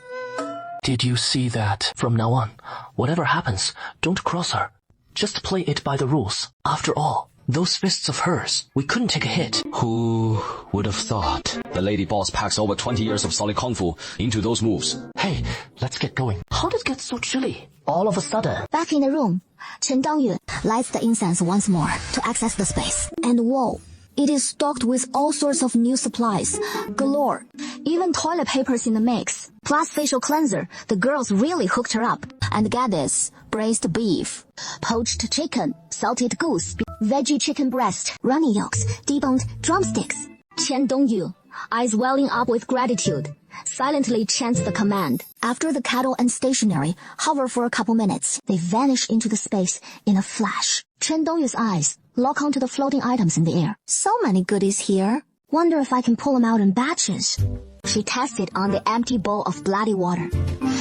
Did you see that? From now on, whatever happens, don't cross her. Just play it by the rules. After all, those fists of hers, we couldn't take a hit. Who would have thought? The lady boss packs over 20 years of solid Kung Fu into those moves. Hey, let's get going. How did it get so chilly? All of a sudden. Back in the room, Chen Dongyu lights the incense once more to access the space. And whoa, it is stocked with all sorts of new supplies, galore. Even toilet paper's in the mix. Plus facial cleanser, the girls really hooked her up. And get this, braised beef, poached chicken, salted goose, veggie chicken breast, runny yolks, deboned drumsticks. Chen Dongyu, eyes welling up with gratitude, silently chants the command. After the cattle and stationery hover for a couple minutes, they vanish into the space in a flash. Chen Dongyu's eyes lock onto the floating items in the air. So many goodies here. Wonder if I can pull them out in batches. She tested on the empty bowl of bloody water.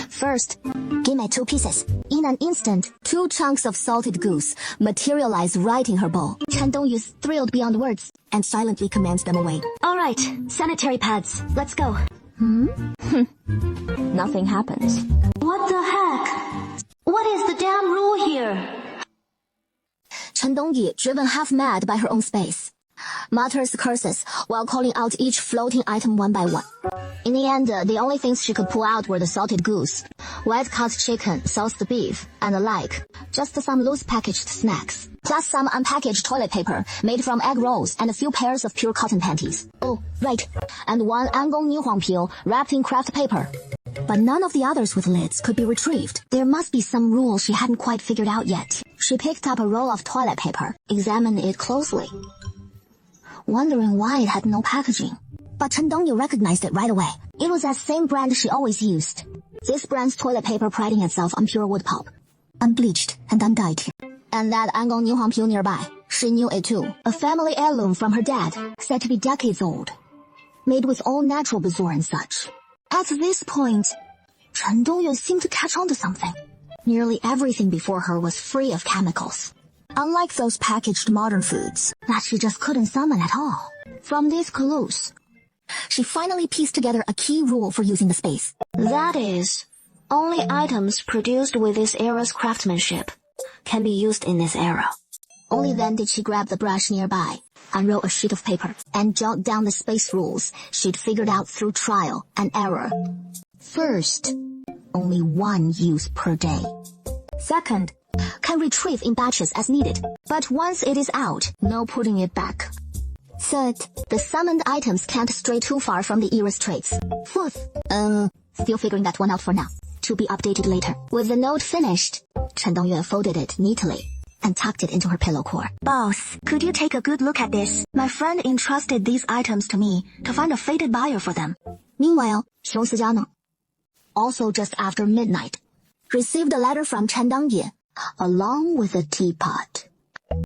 First, give me 2 pieces. In an instant, 2 chunks of salted goose materialize right in her bowl. Chen Dongyu is thrilled beyond words and silently commands them away. All right, sanitary pads, let's go. Nothing happens. What the heck? What is the damn rule here? Chen Dongyu, driven half mad by her own space, mutters curses while calling out each floating item one by one. In the end, the only things she could pull out were the salted goose, white-cut chicken, sauced beef, and the like. Just some loose packaged snacks. plus some unpackaged toilet paper made from egg rolls and a few pairs of pure cotton panties. Oh, right, and one Angong Nihuang peel wrapped in craft paper. But none of the others with lids could be retrieved. There must be some rule she hadn't quite figured out yet. She picked up a roll of toilet paper, examined it closely, wondering why it had no packaging. But Chen Dongyu recognized it right away. It was that same brand she always used. This brand's toilet paper priding itself on pure wood pulp, unbleached and undyed. And that Angong Nihuang peel nearby, she knew it too. A family heirloom from her dad, said to be decades old, made with all natural bazaar and such. At this point, Chen Dongyu seemed to catch on to something. Nearly everything before her was free of chemicals, unlike those packaged modern foods that she just couldn't summon at all. From these clues, she finally pieced together a key rule for using the space. That is, only items produced with this era's craftsmanship can be used in this era. Only then did she grab the brush nearby, unroll a sheet of paper, and jot down the space rules she'd figured out through trial and error. First, only one use per day. Second, can retrieve in batches as needed, but once it is out, no putting it back. Third, the summoned items can't stray too far from the era's traits. Fourth, still figuring that one out for now. To be updated later. With the note finished, Chen Dongyue folded it neatly and tucked it into her pillow core. Boss, could you take a good look at this? My friend entrusted these items to me to find a fated buyer for them. Meanwhile, Xiong Sijia ne, also just after midnight, received a letter from Chen Dongye, along with a teapot.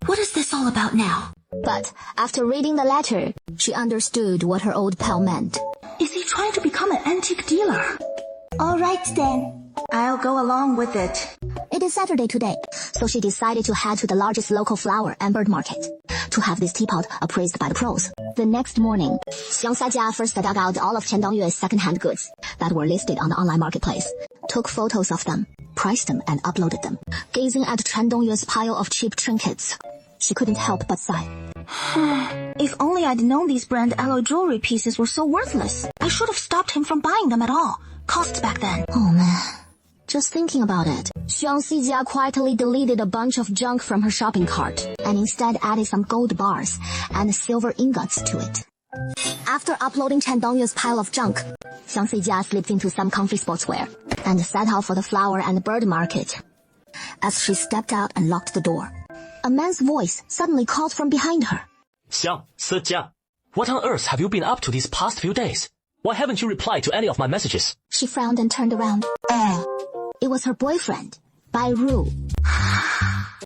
What is this all about now? But after reading the letter, she understood what her old pal meant. Is he trying to become an antique dealer? All right then, I'll go along with it. It is Saturday today, so she decided to head to the largest local flower and bird market to have this teapot appraised by the pros. The next morning, Xiong Sijia first dug out all of Chen Dongyue's second-hand goods that were listed on the online marketplace, took photos of them, priced them, and uploaded them. Gazing at Chen Dongyue's pile of cheap trinkets, she couldn't help but sigh. If only I'd known these brand alloy jewelry pieces were so worthless. I should have stopped him from buying them at all. Costs back then. Oh man, just thinking about it. Xiong Sijia quietly deleted a bunch of junk from her shopping cart and instead added some gold bars and silver ingots to it. After uploading Chen Dongyue's pile of junk, Xiong Sijia slipped into some comfy sportswear and set out for the flower and bird market. As she stepped out and locked the door, a man's voice suddenly called from behind her. Xiang Sijia, what on earth have you been up to these past few days? Why haven't you replied to any of my messages? She frowned and turned around. It was her boyfriend, Bai Ru.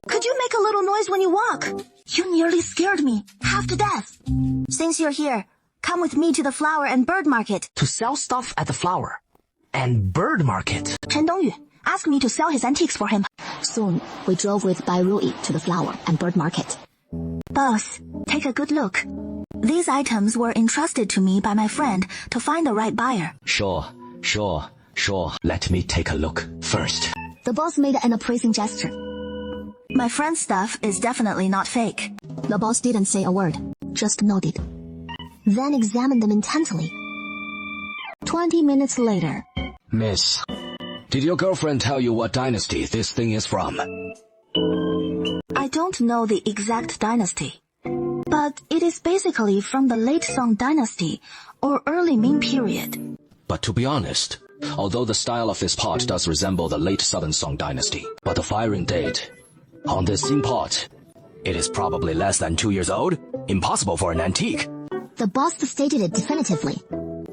Could you make a little noise when you walk? You nearly scared me, half to death. Since you're here, come with me to the flower and bird market. To sell stuff at the flower and bird market. Chen Dongyu asked me to sell his antiques for him. Soon, we drove with Bai Rui to the flower and bird market. Boss, take a good look. These items were entrusted to me by my friend to find the right buyer. Sure. Let me take a look first. The boss made an appraising gesture. My friend's stuff is definitely not fake. The boss didn't say a word, just nodded. Then examined them intently. 20 minutes later. Miss, did your girlfriend tell you what dynasty this thing is from? I don't know the exact dynasty, but it is basically from the late Song dynasty or early Ming period. But to be honest, although the style of this pot does resemble the late Southern Song dynasty, but the firing date on this same pot, it is probably less than 2 years old. Impossible for an antique. The boss stated it definitively.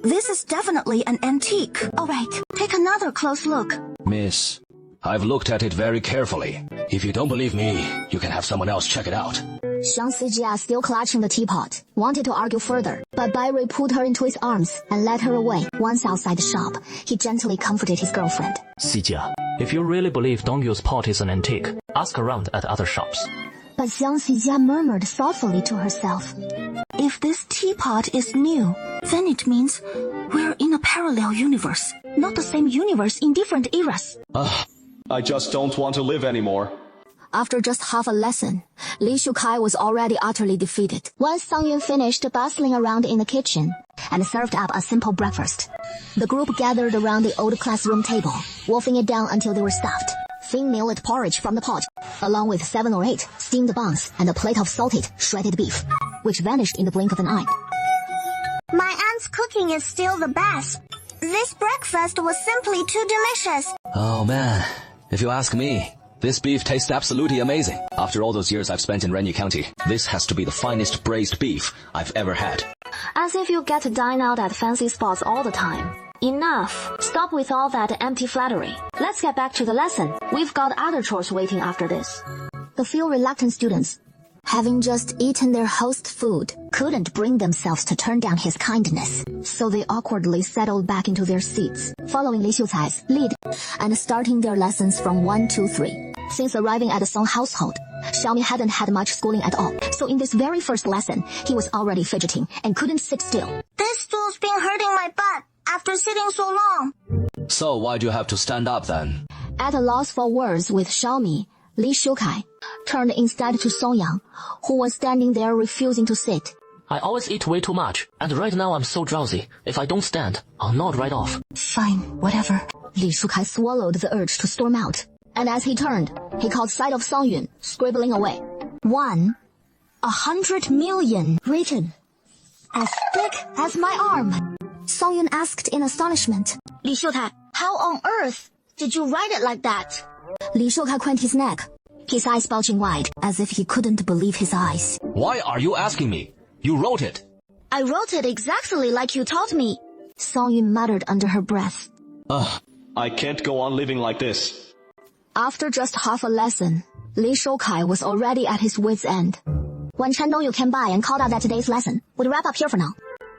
This is definitely an antique. All right, take another close look. Miss, I've looked at it very carefully. If you don't believe me, you can have someone else check it out. Xiong Sijia, still clutching the teapot, wanted to argue further, but Bai Rui pulled her into his arms and led her away. Once outside the shop, he gently comforted his girlfriend. Sijia, if you really believe Dongyu's pot is an antique, ask around at other shops. But Xiong Sijia murmured thoughtfully to herself. If this teapot is new, then it means we're in a parallel universe, not the same universe in different eras. I just don't want to live anymore. After just half a lesson, Li Shukai was already utterly defeated. Once Sang Yun finished bustling around in the kitchen and served up a simple breakfast, the group gathered around the old classroom table, wolfing it down until they were stuffed. thin millet porridge from the pot, along with 7 or 8 steamed buns and a plate of salted, shredded beef, which vanished in the blink of an eye. My aunt's cooking is still the best. This breakfast was simply too delicious. Oh man, if you ask me, this beef tastes absolutely amazing. After all those years I've spent in Renyi County, this has to be the finest braised beef I've ever had. As if you get to dine out at fancy spots all the time. Enough. Stop with all that empty flattery. Let's get back to the lesson. We've got other chores waiting after this. The few reluctant students, having just eaten their host food, couldn't bring themselves to turn down his kindness, so they awkwardly settled back into their seats, following Li Xiucai's lead and starting their lessons from 1, 2, 3. Since arriving at the Song household, Xiaomi hadn't had much schooling at all, so in this very first lesson, he was already fidgeting and couldn't sit still. This stool's been hurting my butt after sitting so long. So why'd you have to stand up then? At a loss for words with Xiaomi, Li Xiucai turned instead to Song Yang, who was standing there refusing to sit. I always eat way too much, and right now I'm so drowsy. If I don't stand, I'll nod right off. Fine, whatever. Li Xiucai swallowed the urge to storm out, and as he turned, he caught sight of Song Yun scribbling away. 100 million written, as thick as my arm. Song Yun asked in astonishment. Li Xiutai, how on earth did you write it like that? Li Xiucai craned his neck, his eyes bulging wide, as if he couldn't believe his eyes. Why are you asking me? You wrote it. I wrote it exactly like you taught me. Song Yun muttered under her breath. I can't go on living like this. After just half a lesson, Li Xiucai was already at his wit's end. When Chen Dongyu came by and called out that today's lesson would wrap up here for now,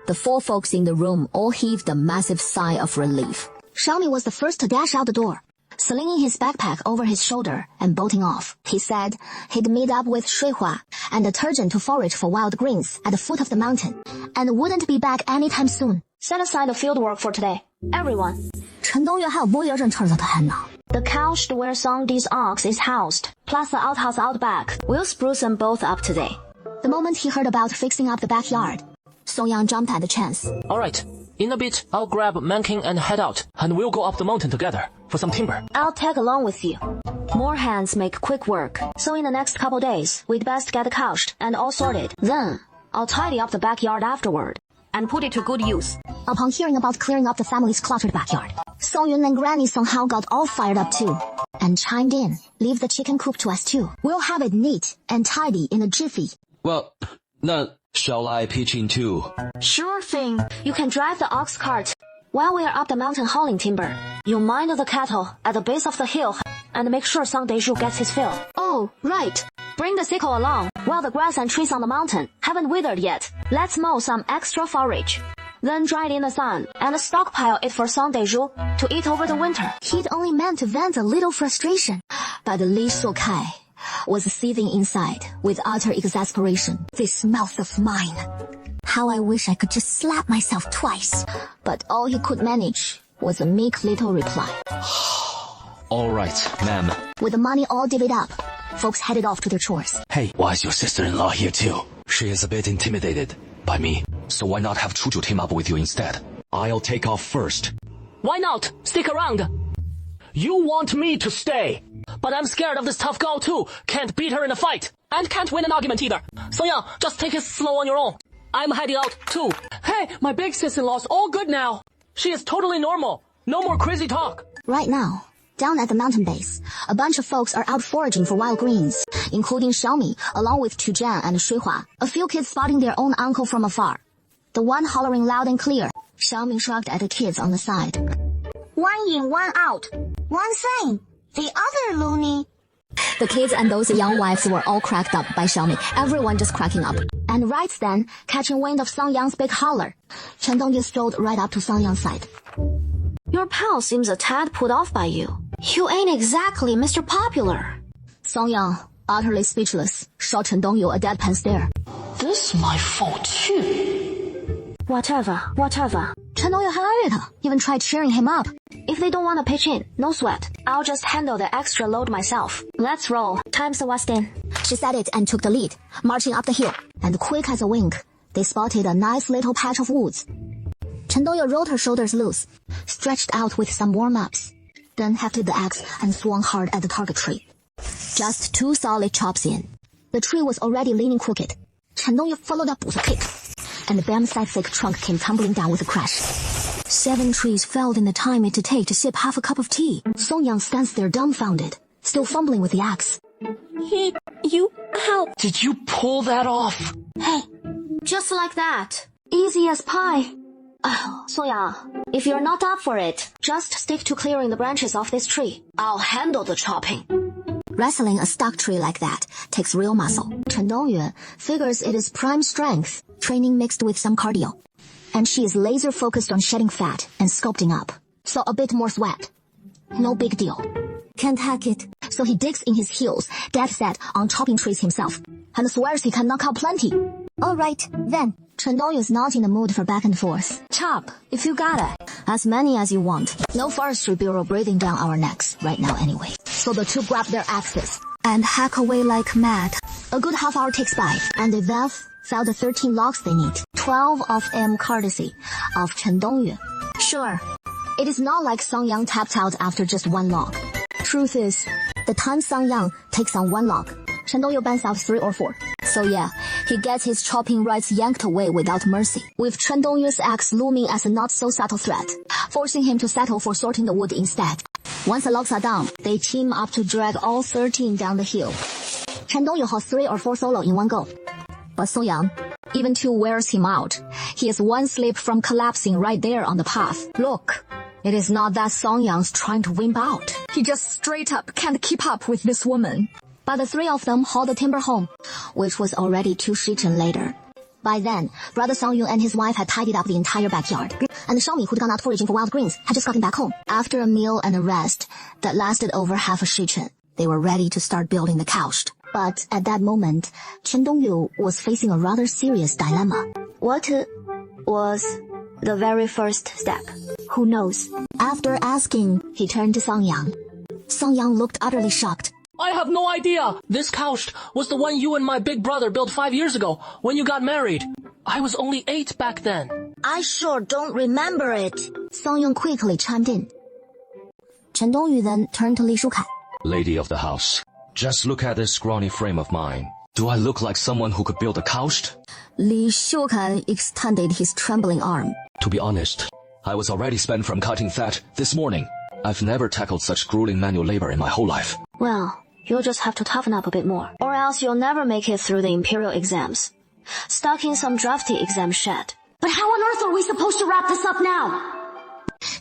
the 4 folks in the room all heaved a massive sigh of relief. Xiaomi was the first to dash out the door, slinging his backpack over his shoulder and bolting off. He said he'd meet up with Shuihua and the Turgeon to forage for wild greens at the foot of the mountain, and wouldn't be back anytime soon. Set aside the field work for today. Everyone. 陈东岳还有波爷认错了他还呢。 The couch where Songdi's ox is housed, plus the outhouse out back. We'll spruce them both up today. The moment he heard about fixing up the backyard, Song Yang jumped at the chance. Alright, in a bit, I'll grab Manking and head out, and we'll go up the mountain together for some timber. I'll tag along with you. More hands make quick work, so in the next couple days, we'd best get couched and all sorted. Then, I'll tidy up the backyard afterward, and put it to good use. Upon hearing about clearing up the family's cluttered backyard, Song Yun and Granny somehow got all fired up too, and chimed in, leave the chicken coop to us too. We'll have it neat and tidy in a jiffy. Well, shall I pitch in too? Sure thing. You can drive the ox cart while we are up the mountain hauling timber. You mind the cattle at the base of the hill and make sure Sang Deishu gets his fill. Oh, right. Bring the sickle along while the grass and trees on the mountain haven't withered yet. Let's mow some extra forage. Then dry it in the sun and stockpile it for Sang Deishu to eat over the winter. He'd only meant to vent a little frustration, but Li Xiucai was seething inside with utter exasperation. This mouth of mine. How I wish I could just slap myself twice. But all he could manage was a meek little reply. All right, ma'am. With the money all divvied up, folks headed off to their chores. Hey, why is your sister-in-law here too? She is a bit intimidated by me, so why not have Chuchu team up with you instead? I'll take off first. Why not? Stick around. You want me to stay, but I'm scared of this tough girl too. Can't beat her in a fight, and can't win an argument either. So yeah, just take it slow on your own. I'm heading out too. Hey, my big sis-in-law's all good now. She is totally normal. No more crazy talk. Right now, down at the mountain base, a bunch of folks are out foraging for wild greens, including Xiaomi, along with Tujian and Shuihua. A few kids spotting their own uncle from afar. The one hollering loud and clear. Xiaomi shrugged at the kids on the side. 1 in, 1 out. One thing. The other loony. The kids and those young wives were all cracked up by Xiaomi, everyone just cracking up. And right then, catching wind of Song Yang's big holler, Chen Dongyu strolled right up to Song Yang's side. Your pal seems a tad put off by you. You ain't exactly Mr. Popular. Song Yang, utterly speechless, shot Chen Dongyu a deadpan stare. This my fault too. Whatever. Chen Dongyu 还安慰他, even tried cheering him up. If they don't want to pitch in, no sweat. I'll just handle the extra load myself. Let's roll. Time's the West in. She said it and took the lead, marching up the hill, and quick as a wink, they spotted a nice little patch of woods. Chen Dongyu rolled her shoulders loose, stretched out with some warm-ups. then hefted the axe and swung hard at the target tree. Just 2 solid chops in. The tree was already leaning crooked. Chen Dongyu followed up with a kick, and the bamboo-thick trunk came tumbling down with a crash. 7 trees felled in the time it to take to sip half a cup of tea. Song Yang stands there dumbfounded, still fumbling with the axe. You help. Did you pull that off? Hey, just like that. Easy as pie. Song Yang, if you're not up for it, just stick to clearing the branches off this tree. I'll handle the chopping. Wrestling a stuck tree like that takes real muscle. Chen Dongyu figures it is prime strength, training mixed with some cardio. And she is laser focused on shedding fat and sculpting up. So a bit more sweat. No big deal. Can't hack it. So he digs in his heels, dead set on chopping trees himself, and swears he can knock out plenty. Alright, then. Chen Dongyu is not in the mood for back and forth. Chop, if you gotta. As many as you want. No forestry bureau breathing down our necks right now anyway. So the two grab their axes and hack away like mad. A good half hour takes by, and they fell the 13 logs they need. 12 of them courtesy of Chen Dongyu. Sure, it is not like Song Yang tapped out after just 1 log. Truth is, the time Song Yang takes on 1 log, Chen Dongyu bans out 3 or 4. So yeah, he gets his chopping rights yanked away without mercy, with Chen Dongyu's axe looming as a not-so-subtle threat, forcing him to settle for sorting the wood instead. Once the logs are down, they team up to drag all 13 down the hill. Chen Dongyu hauls 3 or 4 solo in one go. But Song Yang, even 2 wears him out. He is 1 slip from collapsing right there on the path. Look, it is not that Song Yang's trying to wimp out. He just straight up can't keep up with this woman. But the 3 of them hauled the timber home, which was already 2 shichen later. By then, brother Song Yun and his wife had tidied up the entire backyard, and the Xiaomi who'd gone out foraging for wild greens had just gotten back home. After a meal and a rest that lasted over half a shichen, they were ready to start building the couch. But at that moment, Chen Dongyu was facing a rather serious dilemma. What was the very first step? Who knows? After asking, he turned to Song Yang. Song Yang looked utterly shocked. I have no idea. This couch was the one you and my big brother built 5 years ago when you got married. I was only 8 back then. I sure don't remember it. Song Yang quickly chimed in. Chen Dongyu then turned to Li Shukai. Lady of the house, just look at this scrawny frame of mine. Do I look like someone who could build a couch? Li Shukai extended his trembling arm. To be honest, I was already spent from cutting fat this morning. I've never tackled such grueling manual labor in my whole life. Well, you'll just have to toughen up a bit more, or else you'll never make it through the imperial exams. Stuck in some drafty exam shed. But how on earth are we supposed to wrap this up now?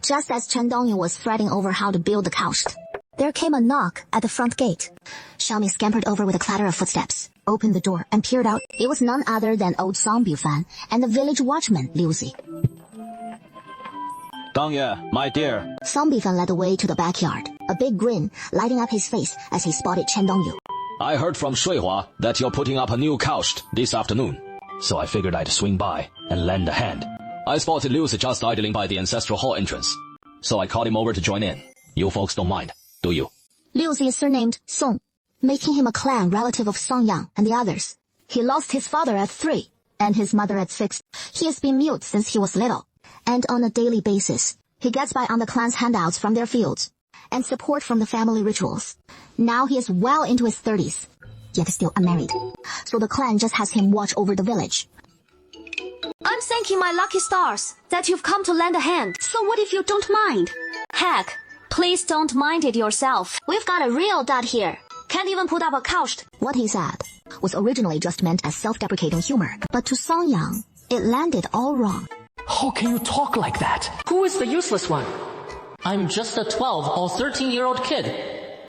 Just as Chen Dongyu was fretting over how to build the couch, there came a knock at the front gate. Xiaomi scampered over with a clatter of footsteps, opened the door, and peered out. It was none other than old Song Bifan and the village watchman, Liu Zi. Dongye, my dear. Song Bifan led the way to the backyard, a big grin lighting up his face as he spotted Chen Dongyu. I heard from Shuihua that you're putting up a new couch this afternoon, so I figured I'd swing by and lend a hand. I spotted Liu Zi just idling by the ancestral hall entrance, so I called him over to join in. You folks don't mind, do you? Liu Zi is surnamed Song, making him a clan relative of Song Yang and the others. He lost his father at 3, and his mother at 6. He has been mute since he was little, and on a daily basis, he gets by on the clan's handouts from their fields, and support from the family rituals. Now he is well into his 30s, yet still unmarried. So the clan just has him watch over the village. I'm thanking my lucky stars that you've come to lend a hand. So what if you don't mind? Heck, please don't mind it yourself. We've got a real dud here. Can't even put up a couch. What he said was originally just meant as self-deprecating humor, but to Song Yang, it landed all wrong. How can you talk like that? Who is the useless one? I'm just a 12 or 13-year-old kid.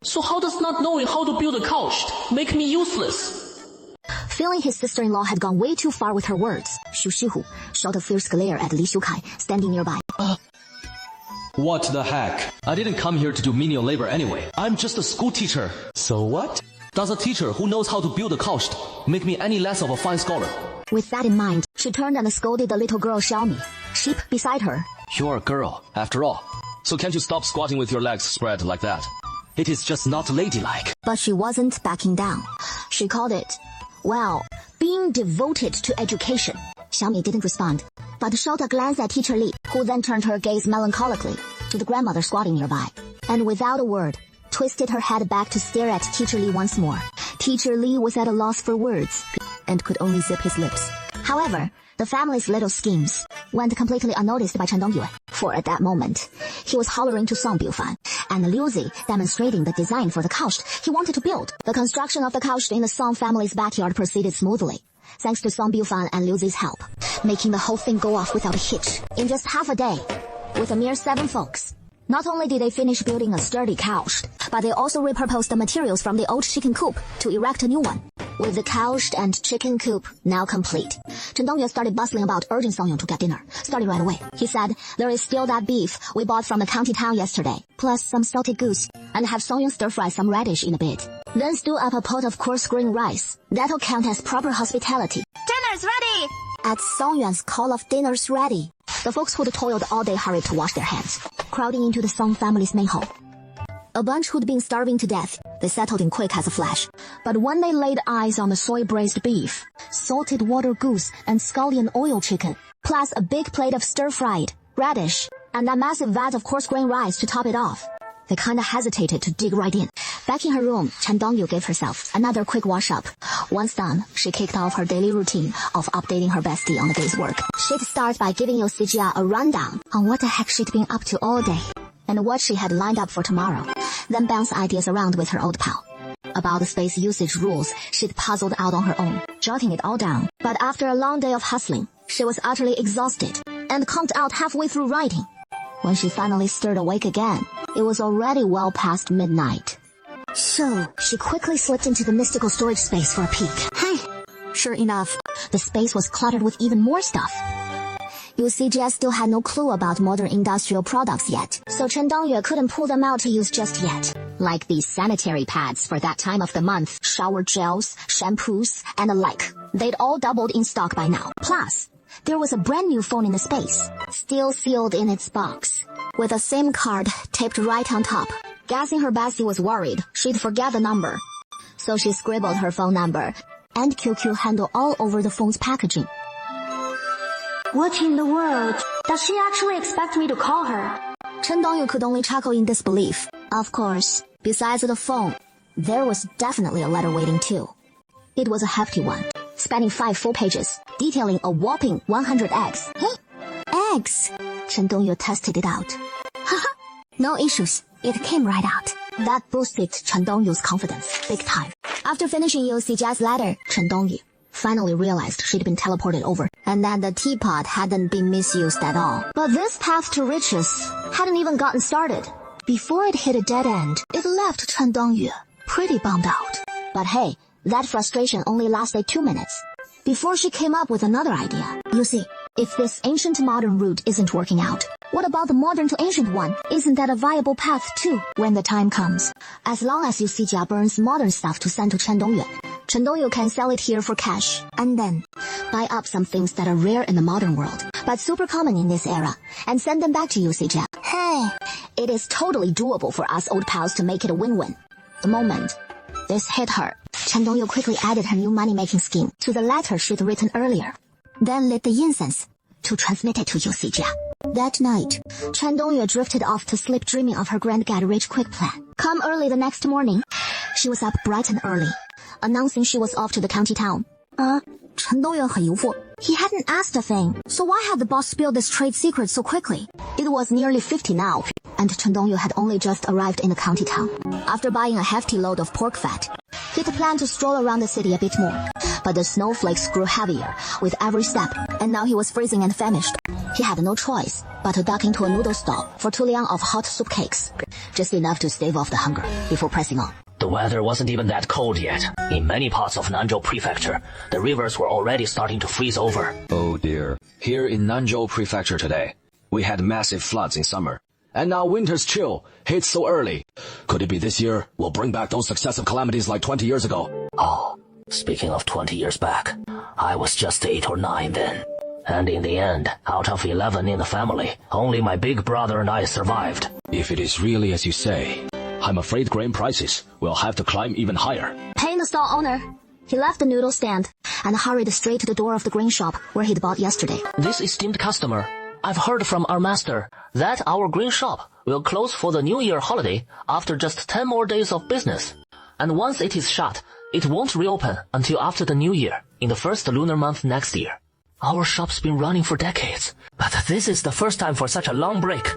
So how does not knowing how to build a couch make me useless? Feeling his sister-in-law had gone way too far with her words, Xu Shihu shot a fierce glare at Li Shukai, standing nearby. What the heck? I didn't come here to do menial labor anyway. I'm just a school teacher. So what? Does a teacher who knows how to build a couch make me any less of a fine scholar? With that in mind, she turned and scolded the little girl Xiaomi, sheep beside her. You're a girl, after all. So can't you stop squatting with your legs spread like that? It is just not ladylike. But she wasn't backing down. She called it, well, being devoted to education. Xiaomi didn't respond, but shot a glance at teacher Li, who then turned her gaze melancholically to the grandmother squatting nearby. and without a word, twisted her head back to stare at Teacher Lee once more. Teacher Lee was at a loss for words and could only zip his lips. However, the family's little schemes went completely unnoticed by Chen Dongyue, for at that moment, he was hollering to Song Biufan and Liu Zi, demonstrating the design for the couch he wanted to build. The construction of the couch in the Song family's backyard proceeded smoothly, thanks to Song Biufan and Liu Zi's help, making the whole thing go off without a hitch. In just half a day, with a mere 7 folks, not only did they finish building a sturdy couch, but they also repurposed the materials from the old chicken coop to erect a new one. With the couch and chicken coop now complete, Chen Dongyue started bustling about urging Songyong to get dinner, starting right away. He said, there is still that beef we bought from the county town yesterday, plus some salted goose, and have Songyong stir-fry some radish in a bit. Then stew up a pot of coarse green rice. That'll count as proper hospitality. Dinner's ready! At Songyuan's call of dinner's ready, the folks who'd toiled all day hurried to wash their hands, crowding into the Song family's main hall. A bunch who'd been starving to death, they settled in quick as a flash. But when they laid eyes on the soy-braised beef, salted water goose, and scallion oil chicken, plus a big plate of stir-fried radish, and that massive vat of coarse grain rice to top it off, they kinda hesitated to dig right in. Back in her room, Chen Dongyue gave herself another quick wash-up. Once done, she kicked off her daily routine of updating her bestie on the day's work. She'd start by giving Yu Sijia a rundown on what the heck she'd been up to all day, and what she had lined up for tomorrow, then bounce ideas around with her old pal. About the space usage rules, she'd puzzled out on her own, jotting it all down. But after a long day of hustling, she was utterly exhausted, and conked out halfway through writing. When she finally stirred awake again, it was already well past midnight. So, she quickly slipped into the mystical storage space for a peek. Hey! Sure enough, the space was cluttered with even more stuff. Yu Sijia still had no clue about modern industrial products yet, so Chen Dongyue couldn't pull them out to use just yet. Like these sanitary pads for that time of the month, shower gels, shampoos, and the like. They'd all doubled in stock by now. Plus, there was a brand new phone in the space, still sealed in its box, with a SIM card taped right on top. Guessing her bestie was worried she'd forget the number, so she scribbled her phone number and QQ handle all over the phone's packaging. What in the world? Does she actually expect me to call her? Chen Dongyue could only chuckle in disbelief. Of course, besides the phone, there was definitely a letter waiting too. It was a hefty one, spanning 5 full pages, detailing a whopping 100 eggs. Hey? Eggs? Chen Dongyue tested it out. Haha, no issues. It came right out. That boosted Chen Dongyue's confidence big time. After finishing Yu Sijia's letter, Chen Dongyue finally realized she'd been teleported over, and that the teapot hadn't been misused at all. But this path to riches hadn't even gotten started. Before it hit a dead end, it left Chen Dongyue pretty bummed out. But hey, that frustration only lasted 2 minutes, before she came up with another idea. You see, if this ancient modern route isn't working out, what about the modern to ancient one? Isn't that a viable path too, when the time comes? As long as Yu Sijia burns modern stuff to send to Chen Dongyue can sell it here for cash, and then buy up some things that are rare in the modern world, but super common in this era, and send them back to Yu Sijia. Hey, it is totally doable for us old pals to make it a win-win. The moment this hit her, Chen Dongyue quickly added her new money-making scheme to the letter she'd written earlier, then lit the incense to transmit it to Yu Sijia. That night, Chen Dongyue drifted off to sleep dreaming of her grand get-rich-quick plan. Come early the next morning, she was up bright and early, announcing she was off to the county town. Chen Dongyue 很疑惑. He hadn't asked a thing, so why had the boss spilled this trade secret so quickly? It was nearly 50 now, and Chen Dongyue had only just arrived in the county town. After buying a hefty load of pork fat, he'd planned to stroll around the city a bit more, but the snowflakes grew heavier with every step, and now he was freezing and famished. He had no choice but to duck into a noodle stall for 2 liang of hot soup cakes, just enough to stave off the hunger before pressing on. The weather wasn't even that cold yet. In many parts of Nanzhou Prefecture, the rivers were already starting to freeze over. Oh dear. Here in Nanzhou Prefecture today, we had massive floods in summer. And now winter's chill hits so early. Could it be this year will bring back those successive calamities like 20 years ago? Oh, speaking of 20 years back, I was just 8 or 9 then. And in the end, out of 11 in the family, only my big brother and I survived. If it is really as you say, I'm afraid grain prices will have to climb even higher. Paying the stall owner, he left the noodle stand and hurried straight to the door of the grain shop where he'd bought yesterday. This esteemed customer, I've heard from our master that our green shop will close for the New Year holiday after just 10 more days of business. And once it is shut, it won't reopen until after the New Year, in the first lunar month next year. Our shop's been running for decades, but this is the first time for such a long break.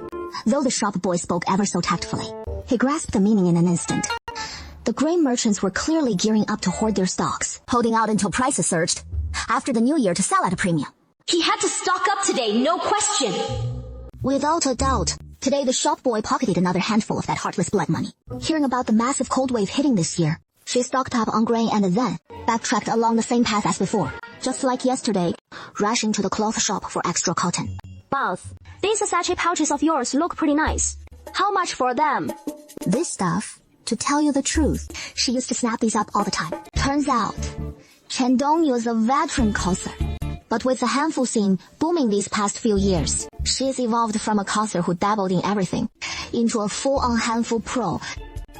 Though the shop boy spoke ever so tactfully, he grasped the meaning in an instant. The grain merchants were clearly gearing up to hoard their stocks, holding out until prices surged after the New Year to sell at a premium. He had to stock up today, no question. Without a doubt, today the shop boy pocketed another handful of that heartless blood money. Hearing about the massive cold wave hitting this year, she stocked up on grain and then backtracked along the same path as before, just like yesterday, rushing to the cloth shop for extra cotton. Boss, these sachet pouches of yours look pretty nice. How much for them? This stuff, to tell you the truth, she used to snap these up all the time. Turns out, Chen Dongyu is a veteran causer. But with the handful scene booming these past few years, she's evolved from a causer who dabbled in everything into a full-on handful pro.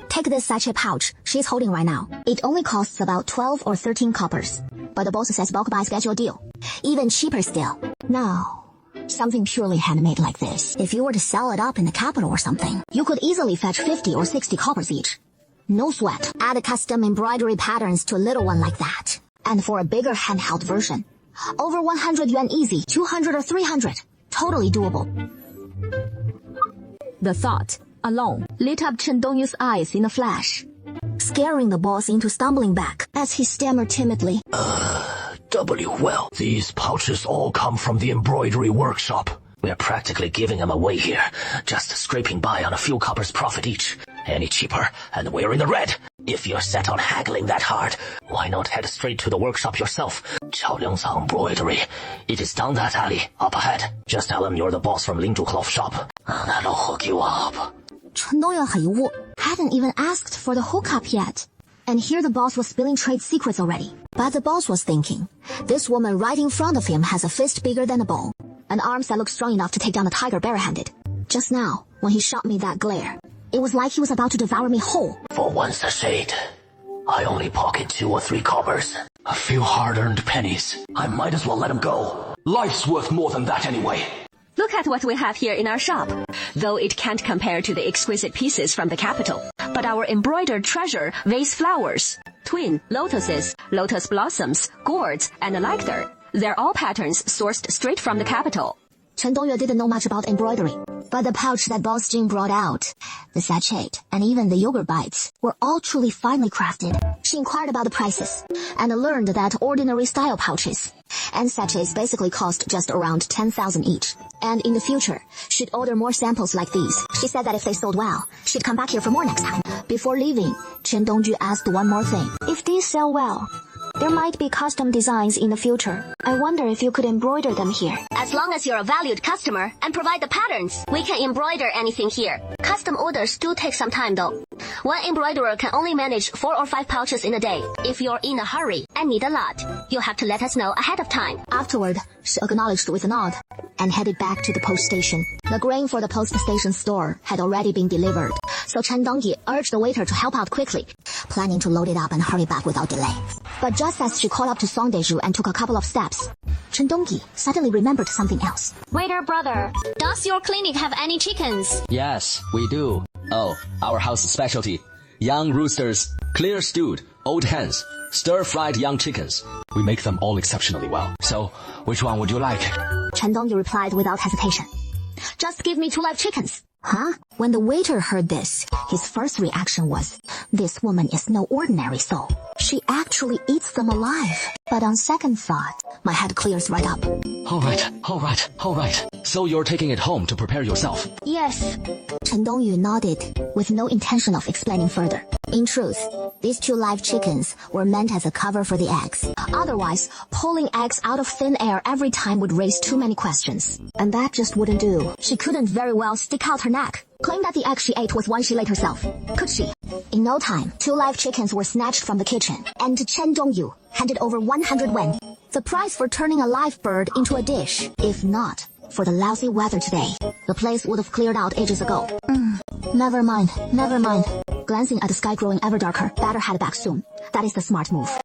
Take this sachet pouch she's holding right now. It only costs about 12 or 13 coppers. But the boss says bulk buy schedule deal. Even cheaper still. Now, something purely handmade like this, if you were to sell it up in the capital or something, you could easily fetch 50 or 60 coppers each. No sweat. Add custom embroidery patterns to a little one like that. And for a bigger handheld version, over 100 yuan easy, 200 or 300. Totally doable. The thought alone lit up Chen Dongyu's eyes in a flash, scaring the boss into stumbling back as he stammered timidly. Well, these pouches all come from the embroidery workshop. We're practically giving them away here, just scraping by on a few coppers profit each. Any cheaper, and we're in the red. If you're set on haggling that hard, why not head straight to the workshop yourself? Chaoliang's Embroidery. It is down that alley, up ahead. Just tell them you're the boss from Lingzhu Cloth Shop. That'll hook you up. Chen Dongyu很无， hadn't even asked for the hookup yet. And here the boss was spilling trade secrets already. But the boss was thinking, this woman right in front of him has a fist bigger than a bowl, and arms that look strong enough to take down a tiger barehanded. Just now, when he shot me that glare, it was like he was about to devour me whole. For once a shade, I only pocket 2 or 3 coppers. A few hard-earned pennies. I might as well let him go. Life's worth more than that anyway. Look at what we have here in our shop. Though it can't compare to the exquisite pieces from the capital, but our embroidered treasure, vase flowers, twin lotuses, lotus blossoms, gourds, and the like there. They're all patterns sourced straight from the capital. Chen Dongyu didn't know much about embroidery, but the pouch that Boss Jing brought out, the sachet, and even the yogurt bites were all truly finely crafted. She inquired about the prices, and learned that ordinary style pouches and sachets basically cost just around 10,000 each. And in the future, she'd order more samples like these. She said that if they sold well, she'd come back here for more next time. Before leaving, Chen Dongyu asked one more thing. If these sell well, there might be custom designs in the future. I wonder if you could embroider them here. As long as you're a valued customer and provide the patterns, we can embroider anything here. Custom orders do take some time though. One embroiderer can only manage 4 or 5 pouches in a day. If you're in a hurry and need a lot, you'll have to let us know ahead of time. Afterward, she acknowledged with a nod and headed back to the post station. The grain for the post station store had already been delivered, so Chen Dongyu urged the waiter to help out quickly, planning to load it up and hurry back without delay. But just as she caught up to Song Deju and took a couple of steps, Chen Dongyu suddenly remembered something else. Waiter brother, does your clinic have any chickens? Yes, we do. Oh, our house specialty. Young roosters, clear stewed, old hens, stir-fried young chickens. We make them all exceptionally well. So, which one would you like? Chen Dongyu replied without hesitation. Just give me 2 live chickens. Huh? When the waiter heard this, his first reaction was, this woman is no ordinary soul. She actually eats them alive. But on second thought, my head clears right up. All right. So you're taking it home to prepare yourself? Yes. Chen Dongyu nodded, with no intention of explaining further. In truth, these 2 live chickens were meant as a cover for the eggs. Otherwise, pulling eggs out of thin air every time would raise too many questions. And that just wouldn't do. She couldn't very well stick out her neck, claim that the egg she ate was one she laid herself. Could she? In no time, 2 live chickens were snatched from the kitchen, and Chen Dongyu handed over 100 wen, the price for turning a live bird into a dish. If not for the lousy weather today, the place would have cleared out ages ago. Never mind. Glancing at the sky growing ever darker, better head back soon. That is the smart move.